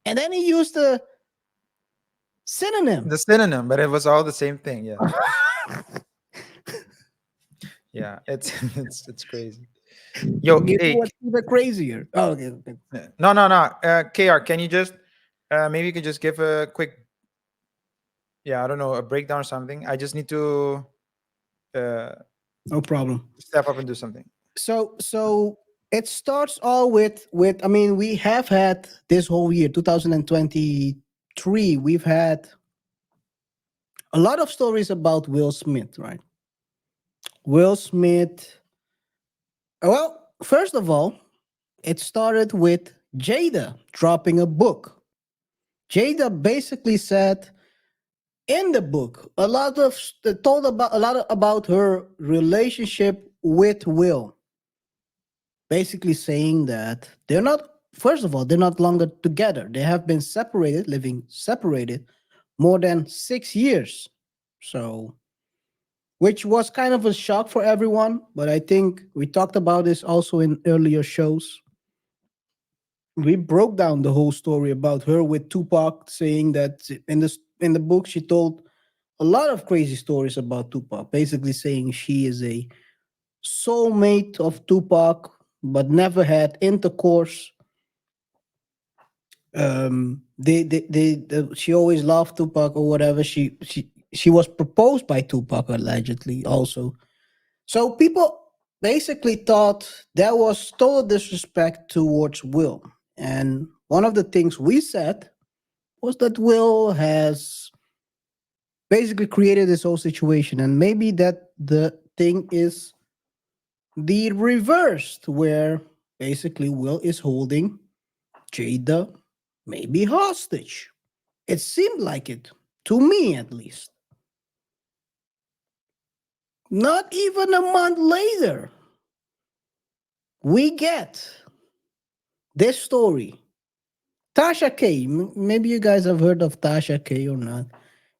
and then he used the synonym. The synonym, but it was all the same thing. Yeah. Yeah. It's it's crazy. Yo. You know Hey. what's even crazier? Oh, okay. No. No. No. Kr. Can you just maybe you could just give a quick, yeah, I don't know, a breakdown or something. I just need to uh No problem. step up and do something. So it starts all with. I mean, we have had this whole year, 2023. We've had a lot of stories about Will Smith, right? Will Smith. Well, first of all, it started with Jada dropping a book. Jada basically said in the book told about a lot about her relationship with Will, basically saying that they're not. First of all, they're not longer together. They have been separated, living separated, more than 6 years. So, which was kind of a shock for everyone. But I think we talked about this also in earlier shows. We broke down the whole story about her with Tupac, saying that in the book she told a lot of crazy stories about Tupac, basically saying she is a soulmate of Tupac, but never had intercourse. She always loved Tupac or whatever. She was proposed by Tupac allegedly also. So people basically thought there was total disrespect towards Will. And one of the things we said was that Will has basically created this whole situation. And maybe that the thing is the reversed, where basically Will is holding Jada maybe hostage. It seemed like it, to me at least. Not even a month later, we get this story. Tasha K. Maybe you guys have heard of Tasha K or not.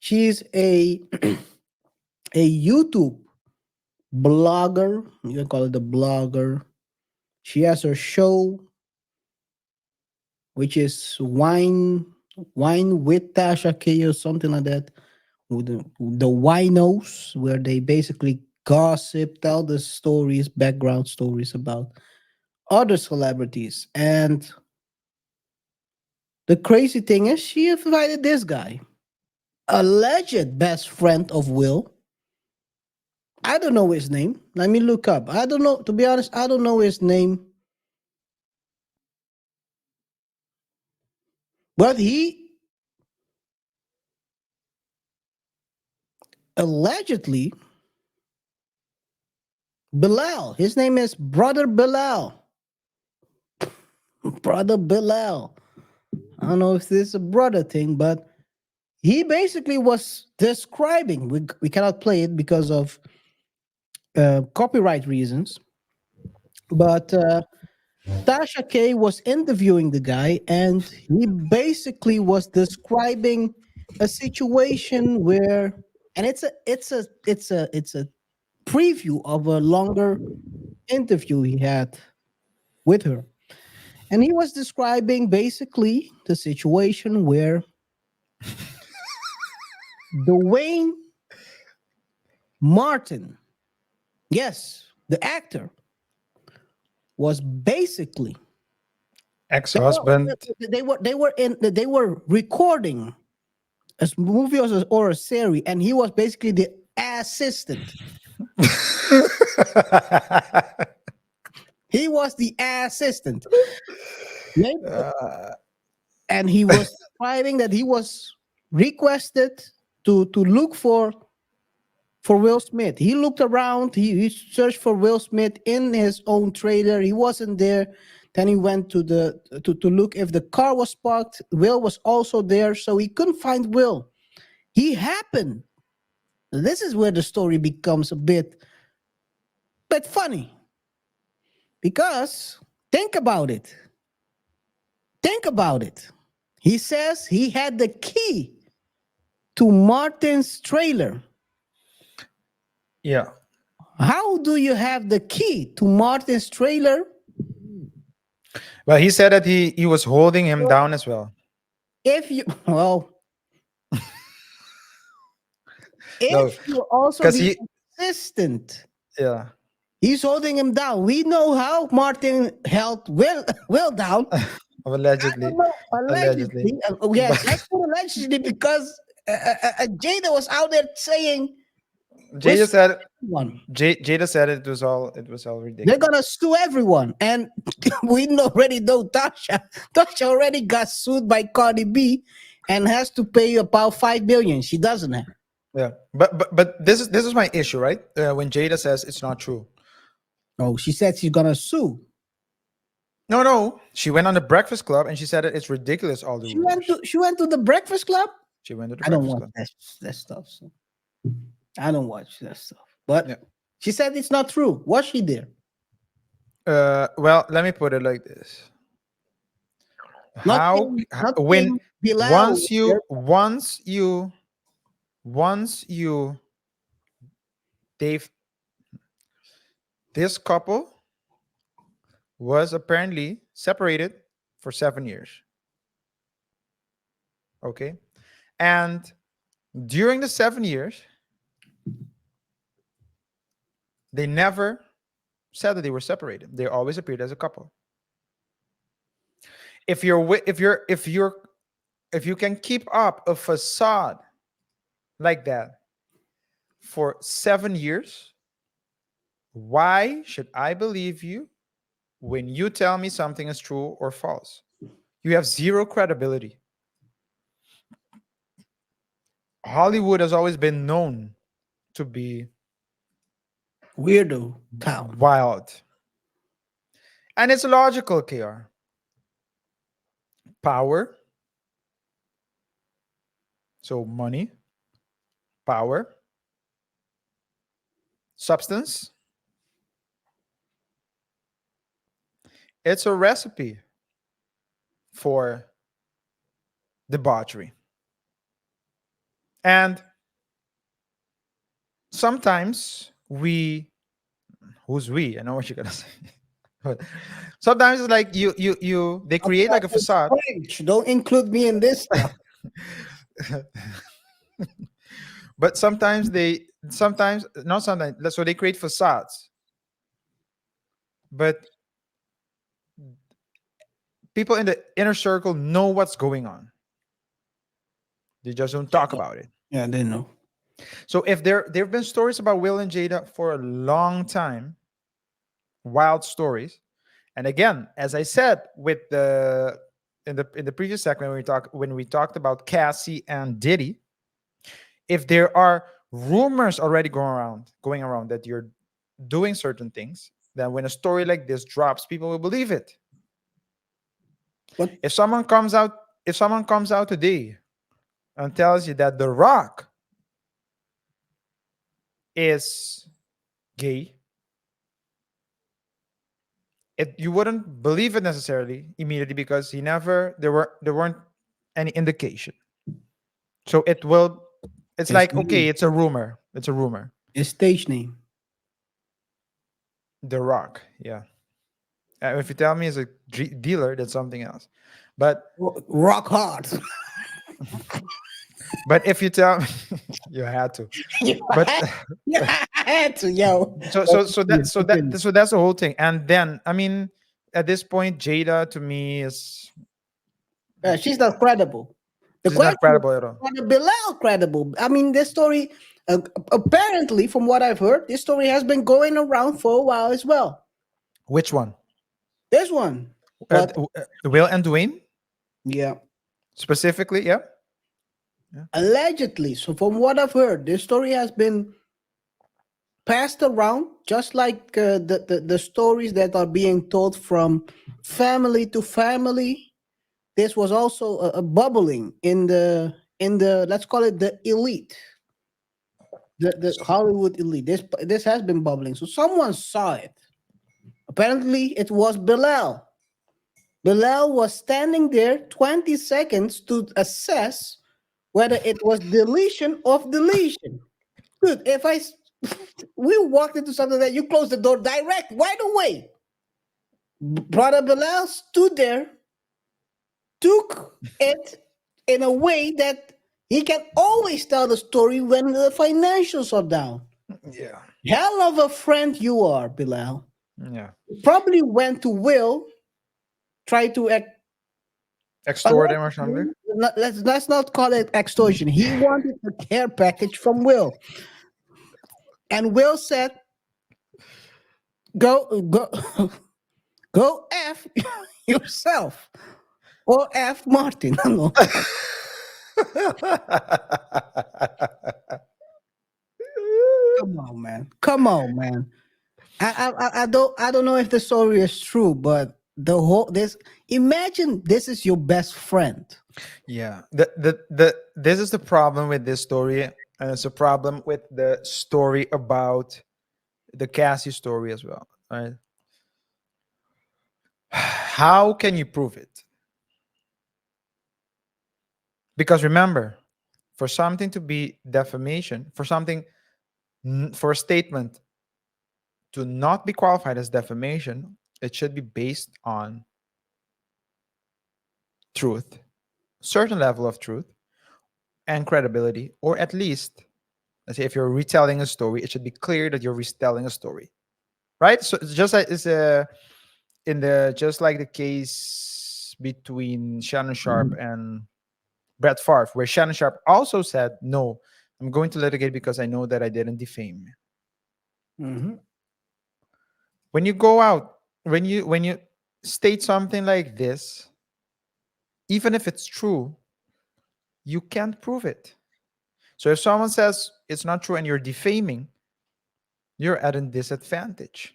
She's a a YouTube blogger. You can call it a blogger. She has her show, which is Wine with Tasha K or something like that. With the winos, where they basically gossip, tell the stories, background stories about other celebrities. And the crazy thing is, she invited this guy, alleged best friend of Will. I don't know his name. Let me look up. I don't know. To be honest, I don't know his name. But he allegedly, Bilaal. His name is Brother Bilaal. Brother Bilaal. I don't know if this is a brother thing, but he basically was describing. We cannot play it because of copyright reasons. But Tasha K was interviewing the guy, and he basically was describing a situation where, and it's a preview of a longer interview he had with her, and he was describing basically the situation where Duane Martin, yes, the actor, was basically Ex-husband. they were recording a movie or a series, and he was basically the assistant. He was the assistant. Maybe- and he was describing that he was requested to look for Will Smith. He looked around, he searched for Will Smith in his own trailer. He wasn't there. Then he went to look if the car was parked. Will was also there, so he couldn't find Will. He happened. This is where the story becomes a bit funny. Because think about it. Think about it. He says he had the key to Martin's trailer. Yeah. How do you have the key to Martin's trailer Well, he said that he was holding him down as well. if you well No, if you're also because the he, assistant? yeah, He's holding him down. We know how Martin held Will down. I allegedly, don't know. allegedly. Allegedly. Yes, I But put allegedly because Jada was out there saying, Jada respect said everyone. Jada said it was all They're ridiculous. gonna sue everyone. And we already know Tasha. Tasha already got sued by Cardi B and has to pay about 5 billion. She doesn't have. Yeah, but this is my issue, right? When Jada says it's not true. Oh, she said she's gonna sue. No, no, she went on the Breakfast Club and she said that it's ridiculous all the rumors. She went to the Breakfast Club. She went to the I don't Breakfast watch Club. that stuff. So I don't watch that stuff. But Yeah. she said it's not true. Was she there? Well, let me put it like this: Not how saying, when Bilal was once you there. once you once you Dave, this couple was apparently separated for 7 years. Okay, and during the 7 years, they never said that they were separated. They always appeared as a couple. If you're wi- if you can keep up a facade like that for 7 years, why should I believe you when you tell me something is true or false? You have zero credibility. Hollywood has always been known to be Weirdo town. wild. And it's logical, KR. Power, so money, power, substance. It's a recipe for debauchery. And sometimes who's we? I know what you're gonna say. But sometimes it's like they create like a It's facade. French. Don't include me in this stuff. But sometimes not sometimes, so they create facades. But people in the inner circle know what's going on. They just don't talk about it. Yeah, they know. So if there have been stories about Will and Jada for a long time, wild stories. And again, as I said with the in the previous segment when we talked about Cassie and Diddy, if there are rumors already going around that you're doing certain things, then when a story like this drops, people will believe it. What? If someone comes out today and tells you that The Rock is gay, you wouldn't believe it necessarily immediately because there weren't any indication. So it's His like, okay, name, it's a rumor. It's a rumor. his stage name. The Rock, yeah. If you tell me it's a dealer, that's something else. But Rock hard. if you tell me, you had to. But Yeah, I had to, yo. so that's the whole thing. And then I mean, at this point, Jada to me is She's not credible. The she's not question is, credible at all. whether Bilal credible? I mean, this story, apparently, from what I've heard, this story has been going around for a while as well. Which one? This one, but Will and Dwayne yeah, specifically, yeah. allegedly. So, from what I've heard, this story has been passed around, just like the stories that are being told from family to family. This was also a bubbling in the let's call it the elite, the Hollywood elite. This has been bubbling. So someone saw it. Apparently, it was Bilal. Bilal was standing there 20 seconds to assess whether it was deletion of deletion. Dude, if we walked into something that you close the door direct right away. Brother Bilal stood there, took it in a way that he can always tell the story when the financials are down. Yeah. Hell of a friend you are, Bilal. Yeah. Probably went to Will, tried to Extort him or something. let's not call it extortion. He wanted a care package from Will, and Will said, "Go, go f yourself, or f Martin." No. Come on, man. Come on, man. I don't know if the story is true, but the whole this imagine this is your best friend. Yeah. This is the problem with this story, and it's a problem with the story about the Cassie story as well. Right? How can you prove it? Because remember, for something to be defamation, for a statement to not be qualified as defamation, it should be based on truth, certain level of truth and credibility, or at least, let's say, if you're retelling a story, it should be clear that you're retelling a story, right? So it's just like just like the case between Shannon Sharp and Brett Favre, where Shannon Sharp also said, "No, I'm going to litigate because I know that I didn't defame." Mhm. When you go out, when you state something like this, even if it's true, you can't prove it. So if someone says it's not true and you're defaming, you're at a disadvantage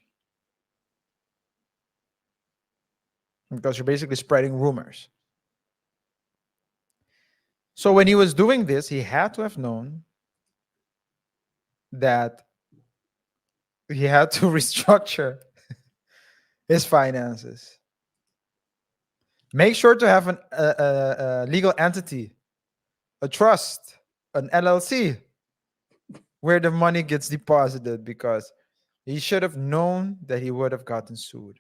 because you're basically spreading rumors. So when he was doing this, he had to have known that he had to restructure his finances. Make sure to have a legal entity, a trust, an LLC, where the money gets deposited, because he should have known that he would have gotten sued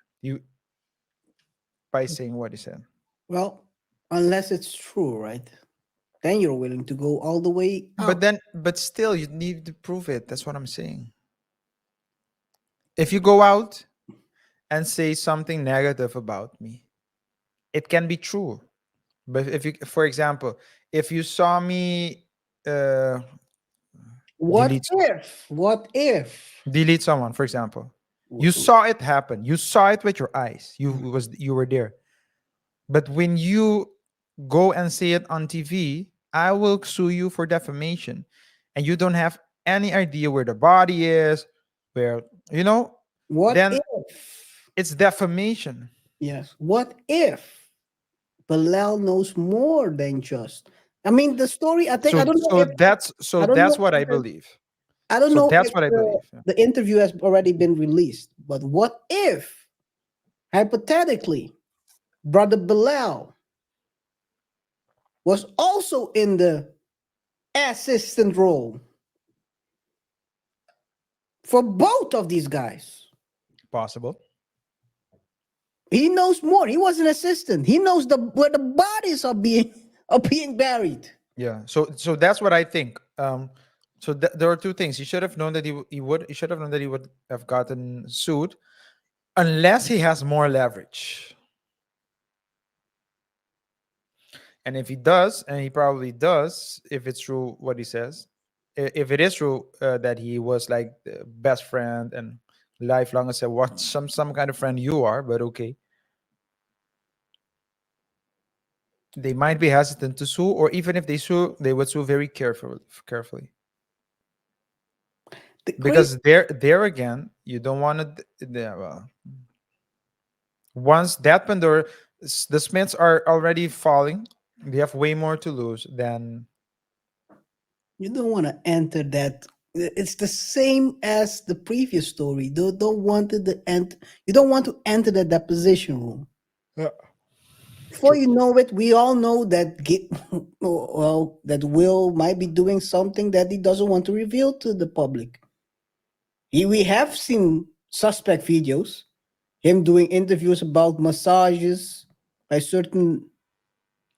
by saying what he said. Well, unless it's true, right? Then you're willing to go all the way out. But still, you need to prove it. That's what I'm saying. If you go out and say something negative about me, it can be true. But if you, for example, if you saw me What delete if? What if? delete someone, for example, you saw it happen. You saw it with your eyes. You were there. But when you go and say it on TV, I will sue you for defamation, and you don't have any idea where the body is, where What then if? it's defamation. Yes. What if Bilal knows more than just? I mean, the story. I think I So don't know so if that's so I don't know that's what I if believe. I don't So know that's if what I believe. Yeah. the interview has already been released. But what if hypothetically, Brother Bilaal was also in the assistant role for both of these guys. Possible. He knows more. He was an assistant. He knows where the bodies are being are being buried. Yeah. So that's what I think. So there are two things. He should have known that he should have known that he would have gotten sued unless he has more leverage. And if he does, and he probably does, if it's true what he says, if it is true that he was like the best friend and lifelong, I said, what some kind of friend you are, but okay, they might be hesitant to sue, or even if they sue, they would sue very carefully, The crazy, because there again, you don't want to. Well, once that Pandora, the Smiths are already falling, they have way more to lose than. you don't want to enter that. It's the same as the previous story. Don't want to the end. You don't want to enter the deposition room. Yeah. Before you know it, we all know that well, that Will might be doing something that he doesn't want to reveal to the public. We have seen suspect videos, him doing interviews about massages by certain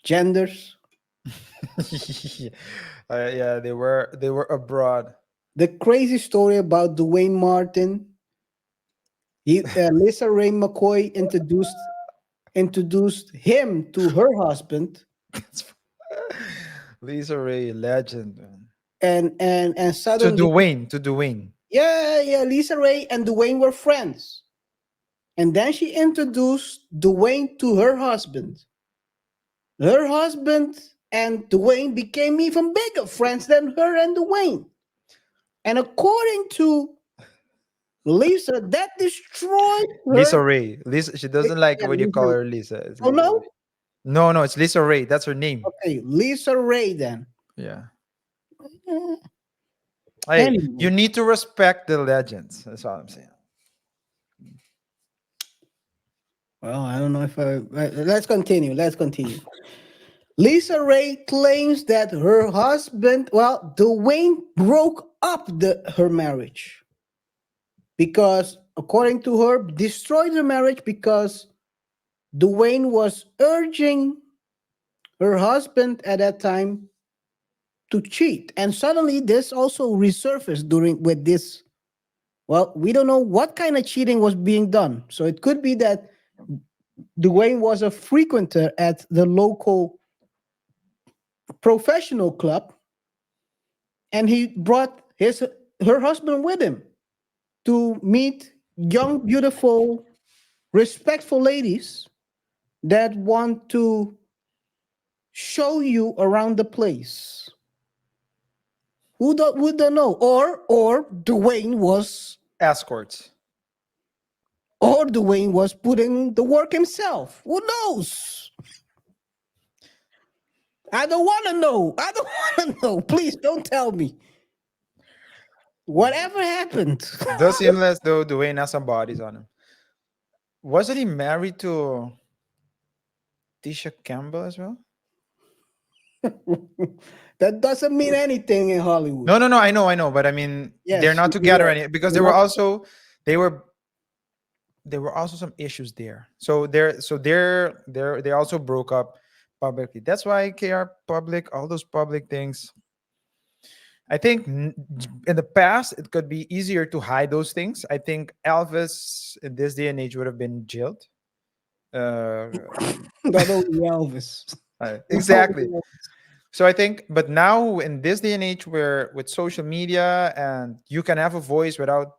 genders. Yeah, they were abroad. The crazy story about Duane Martin. Lisa Raye McCoy introduced him to her husband, Lisa Raye, legend, man. and To suddenly, Dwayne, to Dwayne. yeah, Lisa Raye and Duane were friends. And then she introduced Duane to her husband. Her husband and Duane became even bigger friends than her and Duane. And according to Lisa, that destroyed Lisa her. Raye. Lisa, she doesn't like Yeah, when you call Lisa. her Lisa. It's Oh Lisa no? Raye. No, no, it's Lisa Raye. That's her name. Okay, Lisa Raye then. Yeah. Eh, Hey, you Anyway, need to respect the legends. That's all I'm saying. well, I don't know if let's continue. Let's continue. Lisa Raye claims that her husband, well, Duane broke up her marriage because, according to her, destroyed her marriage because Duane was urging her husband at that time to cheat. And suddenly this also resurfaced during with this. Well, we don't know what kind of cheating was being done. So it could be that Duane was a frequenter at the local professional club and he brought her husband with him to meet young, beautiful, respectful ladies that want to show you around the place. Who don't know? Or Duane was Escorts. putting the work himself. Who knows? I don't want to know. I don't want to know. Please don't tell me. Whatever happened. Does seem as though Dwayne has some bodies on him. Wasn't he married to Tisha Campbell as well? That doesn't mean anything in Hollywood. No, no, no. I know, but I mean, they're Yes, not together you're any because you're not- they were there were also some issues there. They also broke up publicly. That's why KR public, all those public things. I think in the past it could be easier to hide those things. I think Elvis in this day and age would have been jailed. Uh, not only Elvis. Not only exactly. So I think, but now in this day and age, where with social media and you can have a voice without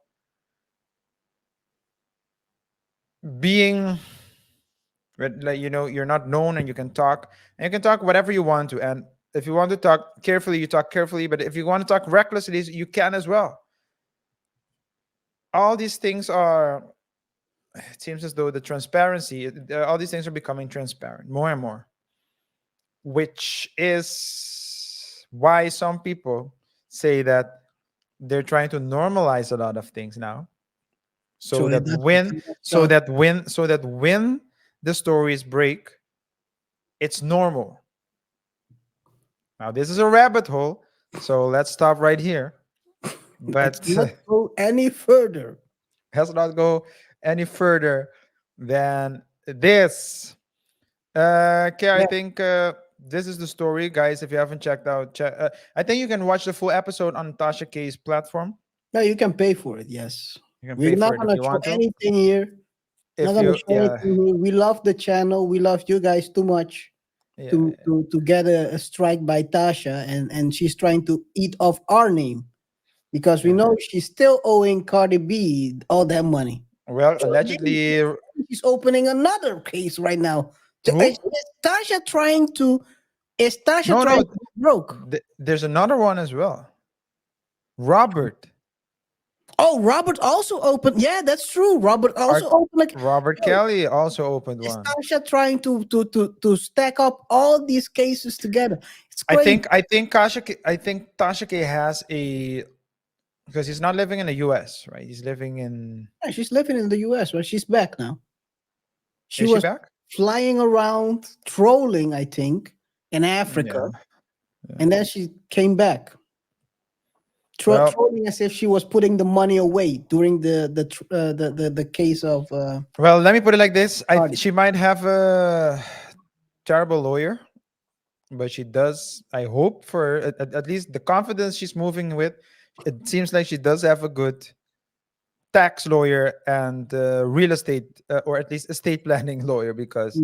being like you're not known, and you can talk whatever you want to, and if you want to talk carefully, you talk carefully, but if you want to talk recklessly, you can as well. All these things are, it seems as though the transparency, all these things are becoming transparent more and more, which is why some people say that they're trying to normalize a lot of things now, so that that's when so the stories break, it's normal. Now this is a rabbit hole, so let's stop right here. let's But not go any further. let's not go any further than this. Okay, I Yeah, think this is the story, guys. If you haven't checked out, I think you can watch the full episode on Tasha K's platform. no, you can pay for it. Yes, You can we're pay for not it if gonna you show want to. anything here. Not If gonna you, show yeah, anything here. We love the channel. We love you guys too much yeah, to get a strike by Tasha, and she's trying to eat off our name because we yeah. know she's still owing Cardi B all that money. Well, So maybe allegedly, she's opening another case right now. So who? Tasha trying to? Is Tasha No, trying no. to go broke? There's another one as well. Robert. Oh, Robert also opened. Yeah, that's true. Robert Our also opened. Like, Robert yo, Kelly also opened is one. Tasha trying to stack up all these cases together? It's I crazy. think I think I think Tasha K has a, because he's not living in the US, right? He's living in, Yeah, she's living in the US, but she's back now. She is she was back? flying around trolling, I think, in Africa, Yeah. Yeah. and then she came back. Well, Trolling as if she was putting the money away during the case of well, let me put it like this. Cardi. She might have a terrible lawyer, but she does, I hope for at least the confidence she's moving with, it seems like she does have a good tax lawyer and real estate, or at least estate planning lawyer, because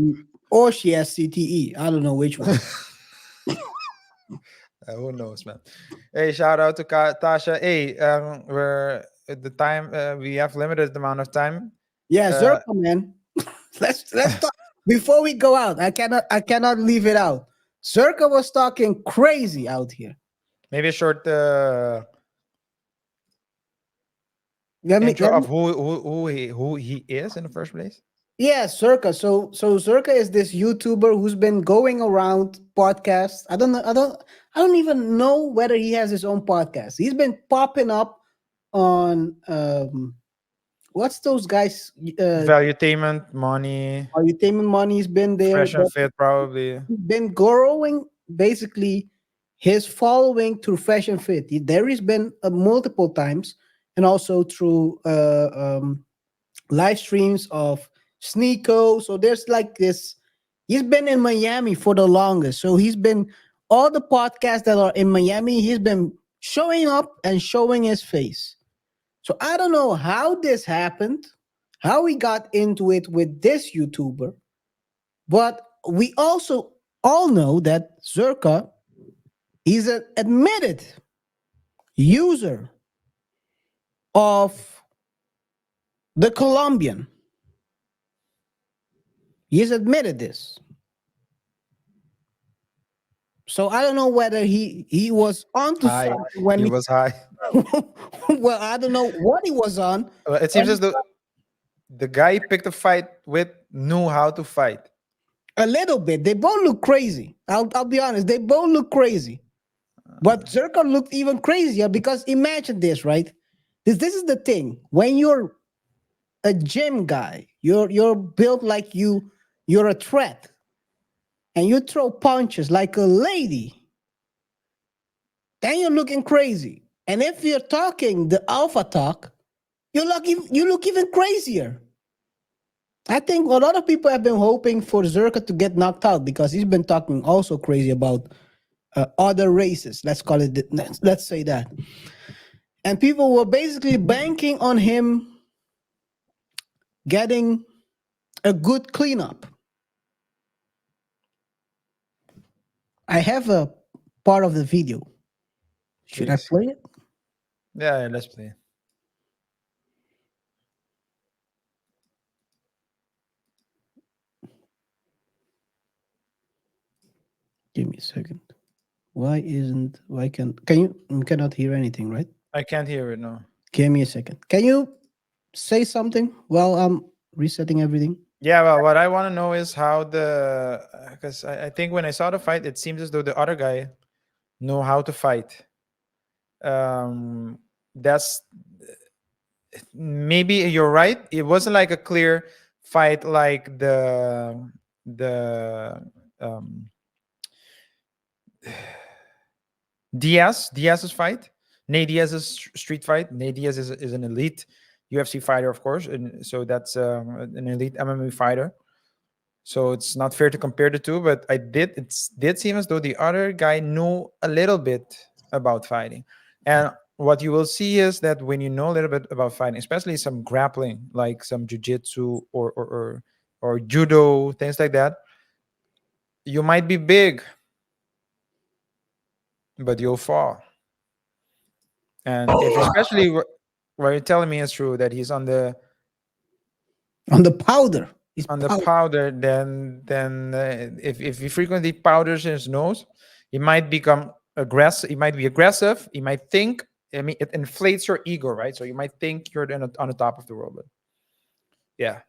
Or she has CTE. I don't know which one. who knows, man. Hey, shout out to Tasha. Hey, we're at the time, we have limited amount of time. Yeah, Uh, Zerka, man. Let's talk before we go out. I cannot leave it out. Zerka was talking crazy out here. maybe a short Let me intro let me of who he is in the first place. Yeah, Zerka. So Zerka is this YouTuber who's been going around podcasts. I don't know. I don't even know whether he has his own podcast. He's been popping up on what's those guys? Valuetainment, money, Entertainment Money's been there, fresh and but fit, probably. he's been growing basically his following through Fashion Fit. There has been multiple times, and also through live streams of Sneeko. So there's like this. He's been in Miami for the longest. So he's been all the podcasts that are in Miami. He's been showing up and showing his face. So I don't know how this happened, how we got into it with this YouTuber, but we also all know that Zerka is an admitted user of the Colombian. He's admitted this. So I don't know whether he was onto High. something when He was high. well, I don't know what he was on. It seems as though the guy he picked a fight with knew how to fight. A little bit. They both look crazy. I'll be honest. They both look crazy. But Zerka looked even crazier because imagine this, right? This is the thing. When you're a gym guy, you're built like you're a threat, and you throw punches like a lady, then you're looking crazy. And if you're talking the alpha talk, you look even crazier. I think a lot of people have been hoping for Zerka to get knocked out because he's been talking also crazy about other races. Let's call it. Let's say that. And people were basically banking on him getting a good cleanup. I have a part of the video. Should I Please. play it? Yeah, let's play. Give me a second. Why you cannot hear anything, right? I can't hear it now. Give me a second. Can you say something while I'm resetting everything? Yeah, well, what I want to know is how the, because I think when I saw the fight, it seems as though the other guy knew how to fight. That's maybe you're right. It wasn't like a clear fight like the um, Diaz's fight, Nate Diaz's street fight. Nate Diaz is an elite UFC fighter, of course, and so that's an elite MMA fighter. So it's not fair to compare the two, but did seem as though the other guy knew a little bit about fighting. And what you will see is that when you know a little bit about fighting, especially some grappling, like some jujitsu or judo, things like that, you might be big, but you'll fall. And if especially what you're telling me is true that he's On the powder. He's on the powder. powder, then if he frequently powders his nose, he might become aggressive. He might be aggressive. He might think. I mean, it inflates your ego, right? So you might think you're on the top of the world, but yeah,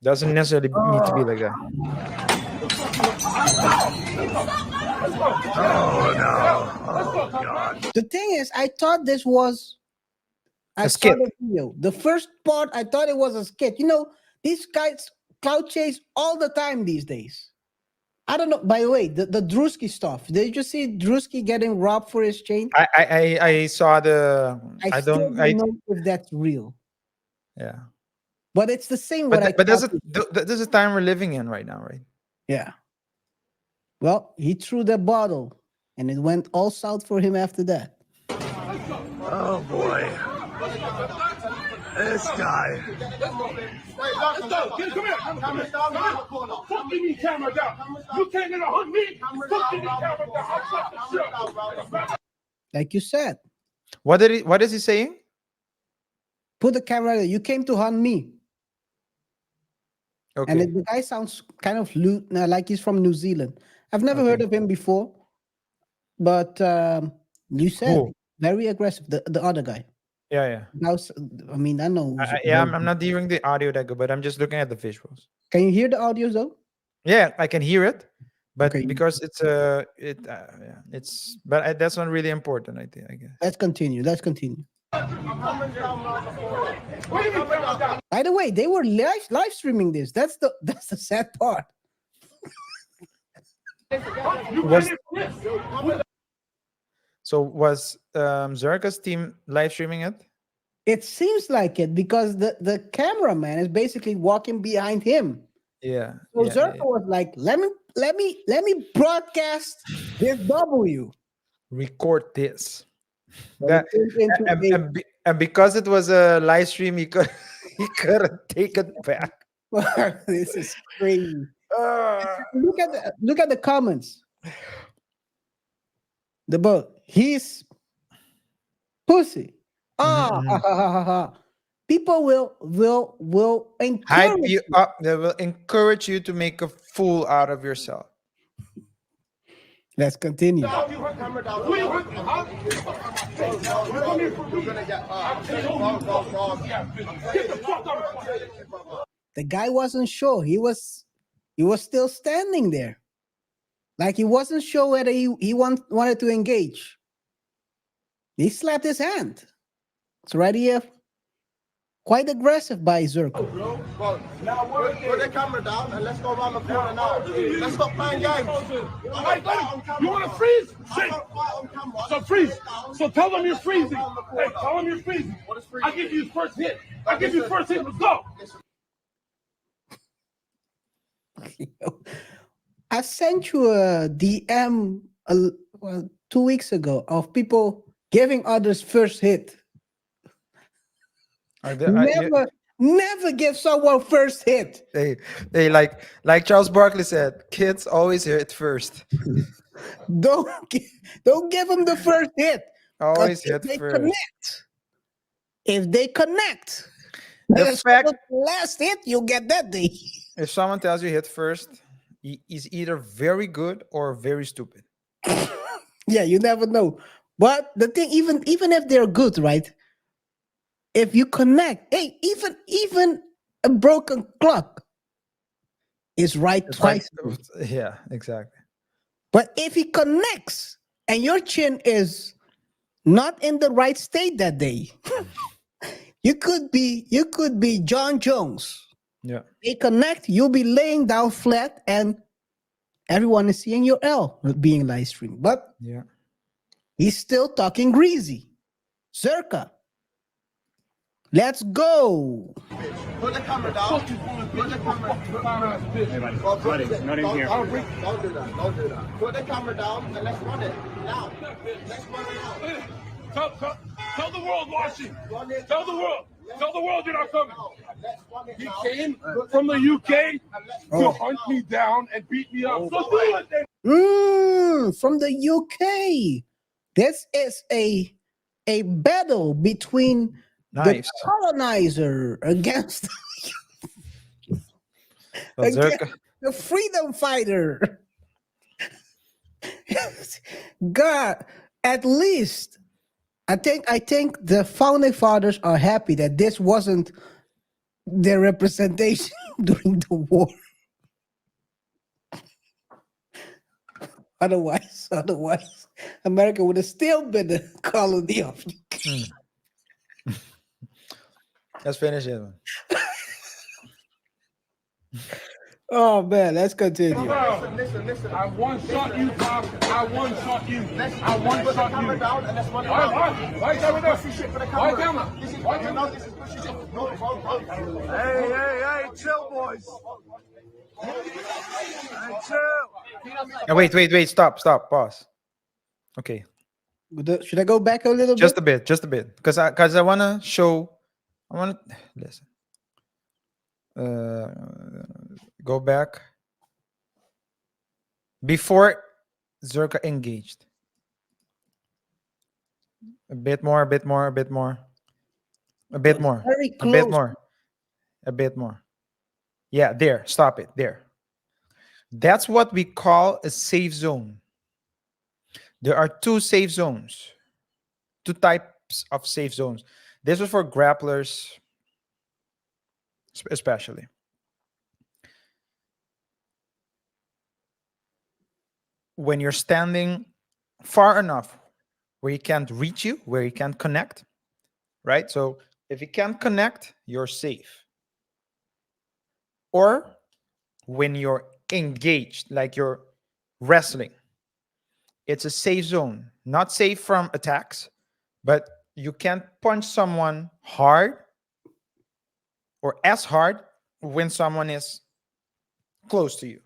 doesn't necessarily need to be like that. The thing is, I thought this was. I A saw skit. the video. The first part, I thought it was a skit. You know, these guys cloud chase all the time these days. I don't know. By the way, the Drewski stuff. Did you see Drewski getting robbed for his chain? I saw the. I I still don't. don't know if that's real. Yeah. But it's the same what I But thought. there's a time we're living in right now, right? Yeah. Well, he threw the bottle and it went all south for him after that. Oh boy. This guy. Let's go. Get come here. Camera down. Fuck you mean camera down. You can't get a hunt me. Fuck you mean camera down. Like you said, What is he saying? put the camera there. You came to hunt me. Okay. And the guy sounds kind of like he's from New Zealand. I've never heard Okay. of him before. But you said Who? very aggressive. The other guy. Yeah. Now, I mean, I know. I'm not hearing the audio that good, but I'm just looking at the visuals. Can you hear the audio though? Yeah, I can hear it, but Okay. because that's not really important. I think. I guess. Let's continue. Let's continue. By the way, they were live streaming this. That's the sad part. Was Zerka's team live streaming it? It seems like it because the cameraman is basically walking behind him. Yeah. So yeah, Zerka was like, let me broadcast this W. Record this. But That, it turned into and because it was a live stream, he couldn't take it back. this is crazy. Ah. Look at the comments. The boat. He's pussy. People will Hype encourage you up. They will encourage you to make a fool out of yourself. Let's continue. The guy wasn't sure. He was still standing there. Like he wasn't sure whether he wanted to engage. He slapped his hand. It's right here. Quite aggressive by Zerka. Now put the camera down and let's go around the corner now. Let's stop playing games. You want to freeze? Shit. So freeze. So tell them you're freezing. Hey, tell them you're freezing. I'll give you the first hit. I'll give you the first hit. Let's go. I sent you a DM 2 weeks ago of people giving others first hit. Never give someone first hit. They like Charles Barkley said, kids always hit first. Don't give them the first hit. Always If hit they first. connect, if they connect, The then fact- the last hit you get that day. If someone tells you hit first, he is either very good or very stupid. Yeah, you never know. But the thing, even if they're good, right? If you connect, hey, even a broken clock is right twice. Yeah, exactly. But if he connects and your chin is not in the right state that day, You could be John Jones. Yeah. They connect, you'll be laying down flat, and everyone is seeing your L being live streamed. But Yeah. he's still talking greasy. Zerka. Let's go. Put the camera down. Put the camera. Buddy, not in here. Don't do that. Don't do that. Put the camera down and let's run it now. Let's run it now. Tell the world, watching. Tell the world. Tell the world you're not coming. He came from the UK to hunt me down and beat me up. So do it then. From the UK. This is a battle between Nice. the colonizer against But Zerka, the freedom fighter. God, at least I think the founding fathers are happy that this wasn't their representation during the war. Otherwise, America would have still been a colony of. let's finish it. Man. Oh man, let's continue. Listen. I one-shot you, Bob. I one-shot you. I one-shot you. Why camera? Hey, chill, boys. Hey, chill. Oh, wait. Stop. Pause. Okay. Should I go back a little Just bit? a bit. Because I wanna show. I wanna listen. Go back. Before Zerka engaged. A bit more. Very close. A bit more. Yeah, there. Stop it. There. That's what we call a safe zone. There are two safe zones. Two types of safe zones. This was for grapplers, especially. When you're standing far enough where he can't reach you, where he can't connect, right? So if he can't connect, you're safe. Or when you're engaged, like you're wrestling, it's a safe zone. Not safe from attacks, but you can't punch someone hard or as hard when someone is close to you.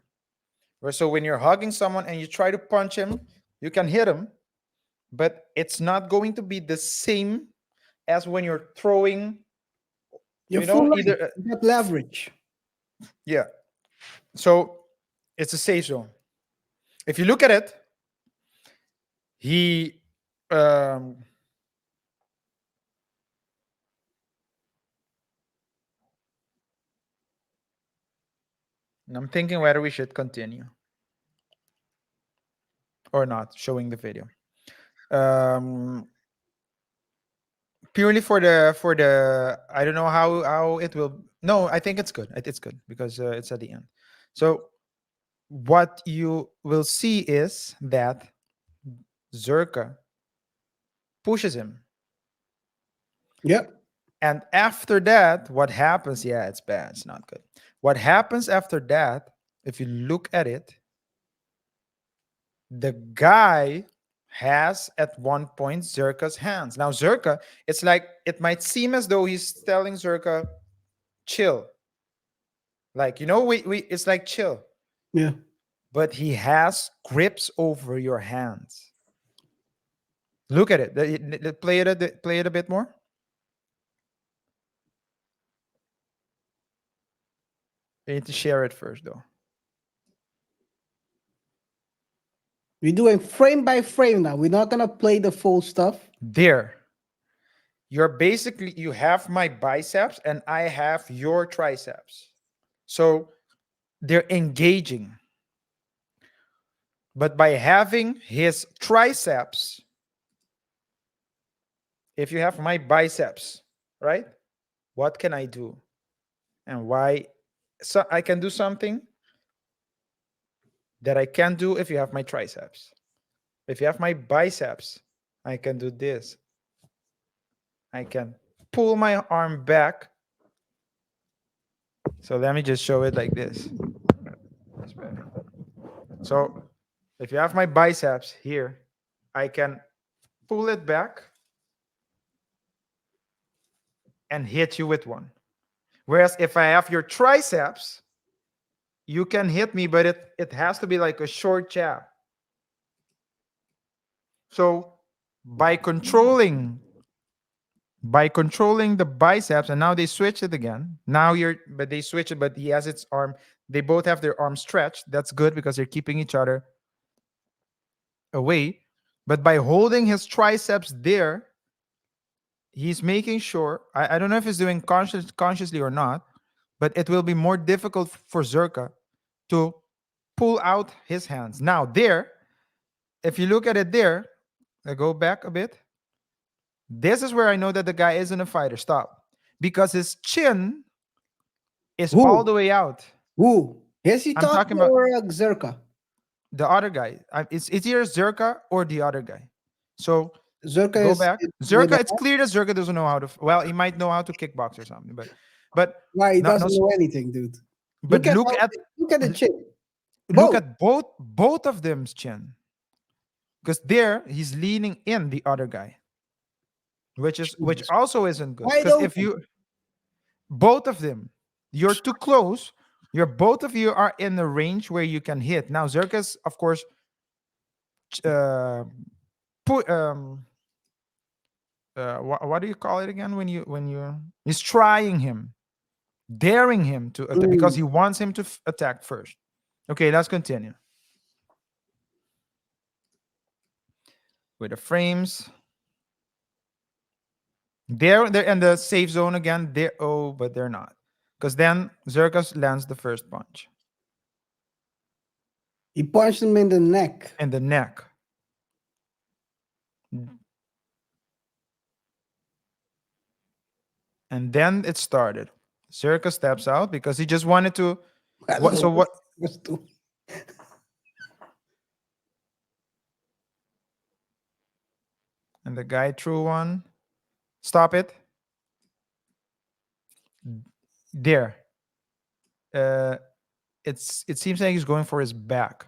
So when you're hugging someone and you try to punch him, you can hit him, but it's not going to be the same as when you're throwing. You're You know, full either line. You got leverage. yeah. So it's a safe zone. If you look at it, he and I'm thinking whether we should continue or not showing the video. Purely for the I don't know how it will. No, I think it's good. It's good because it's at the end. So what you will see is that Zerka pushes him, Yep. and after that, what happens? Yeah, it's bad. It's not good. What happens after that? If you look at it, the guy has at one point Zerka's hands. Now Zerka, it's like it might seem as though he's telling Zerka, chill. Like, you know, we it's like chill. Yeah. But he has grips over your hands. Look at it. Play it a bit more. You need to share it first though. We're doing frame by frame now. We're not gonna play the full stuff. There. You're basically, you have my biceps and I have your triceps. So they're engaging. But by having his triceps, if you have my biceps, right? What can I do? And why? So I can do something that I can't do if you have my triceps. If you have my biceps, I can do this. I can pull my arm back. So let me just show it like this. So if you have my biceps here, I can pull it back and hit you with one. Whereas if I have your triceps, you can hit me, but it has to be like a short jab. So by controlling the biceps, and now they switch it again. Now they switch it, but he has its arm. They both have their arms stretched. That's good because they're keeping each other away. But by holding his triceps there, he's making sure. I don't know if he's doing consciously or not, but it will be more difficult for Zerka to pull out his hands. Now there, if you look at it there, I go back a bit. This is where I know that the guy isn't a fighter. Stop. Because his chin is all the way out. Who? Is he I'm talking about or Zerka? the other guy. It's either Zerka or the other guy. So Zerka go is back. with Zerka, a- it's clear that Zerka doesn't know how to. Well, he might know how to kickbox or something, but Why he no, doesn't know anything, dude. but look at the chin. both of them's chin. Because there he's leaning in the other guy, which also isn't good. Wide Because if open. you both of them, you're too close. Both of you are in the range where you can hit. Now Zerka's, of course, put what do you call it again when you he's trying him, daring him to attack because he wants him to attack first. Okay, let's continue with the frames. They're in the safe zone again. But they're not, because then Zerka lands the first punch He punched him in the neck. in the neck. And then it started. Zerka steps out because he just wanted to. What? And the guy threw one. Stop it. There. It seems like he's going for his back.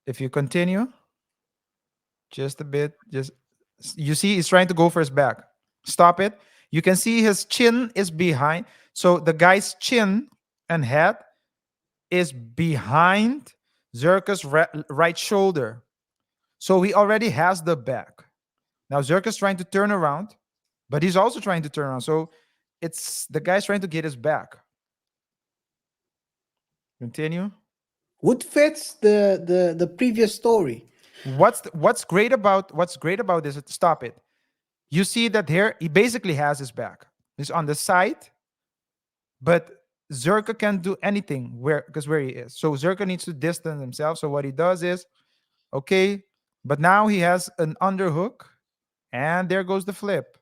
If you continue, just a bit, you see he's trying to go for his back. Stop it. You can see his chin is behind. So the guy's chin and head is behind Zerka's right shoulder. So he already has the back. Now Zerka's trying to turn around, but he's also trying to turn around. So it's the guy's trying to get his back. Continue. What fits the previous story? What's great about this? Stop it. You see that here he basically has his back. He's on the side, but Zerka can't do anything because where he is. So Zerka needs to distance himself. So what he does is, okay, but now he has an underhook, and there goes the flip.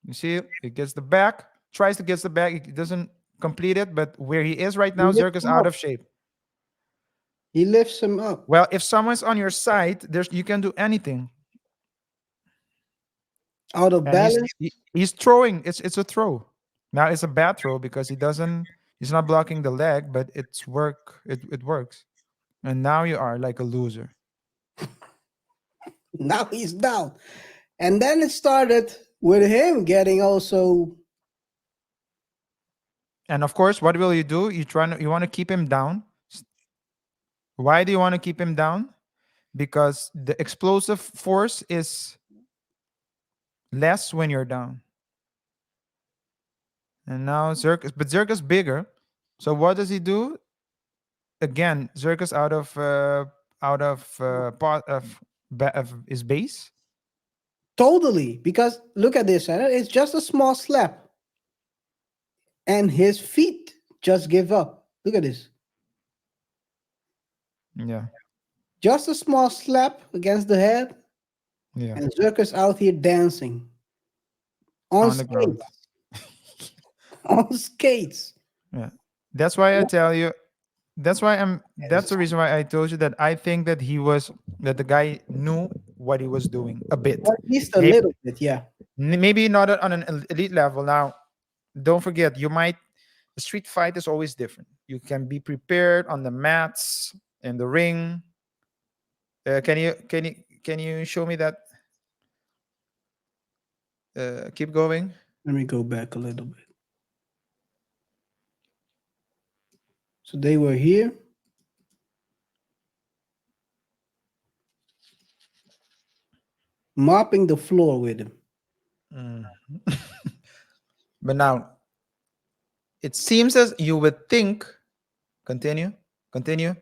You see, he gets the back, tries to get the back, he doesn't complete it, but where he is right now, Zerka's out of shape. He lifts him up. Well, if someone's on your side, you can do anything. Out of balance. He's throwing. It's a throw. Now it's a bad throw because he's not blocking the leg, but it works. And now you are like a loser. Now he's down. And then it started with him getting also. And of course, what will you do? You want to keep him down. Why do you want to keep him down? Because the explosive force is less when you're down. And now Zerka's bigger. So what does he do? Again, Zerka's out of his base. Totally, because look at this, it's just a small slap. And his feet just give up. Look at this. Yeah. Just a small slap against the head. Yeah. And Zerka's out here dancing. On the ground. On skates. Yeah. That's why I tell you. That's the reason why I told you that I think that the guy knew what he was doing a bit. Or at least a Maybe, little bit, yeah. maybe not on an elite level. Now, don't forget, a street fight is always different. You can be prepared on the mats in the ring. Can you show me that? Keep going. Let me go back a little bit. So they were here. Mopping the floor with him. But now, it seems as you would think. Continue. Continue.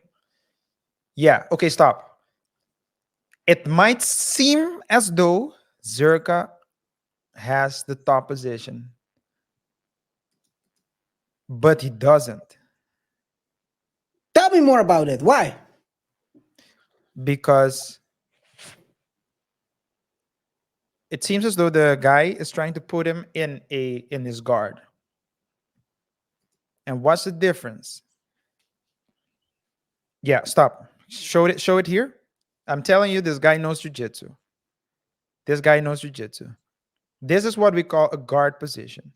Yeah. Okay. Stop. It might seem as though Zerka has the top position, but he doesn't, Tell me more about it. Why? because it seems as though the guy is trying to put him in his guard. And what's the difference? Yeah, stop. Show it here. I'm telling you, this guy knows jiu-jitsu. This guy knows jiu-jitsu. This is what we call a guard position.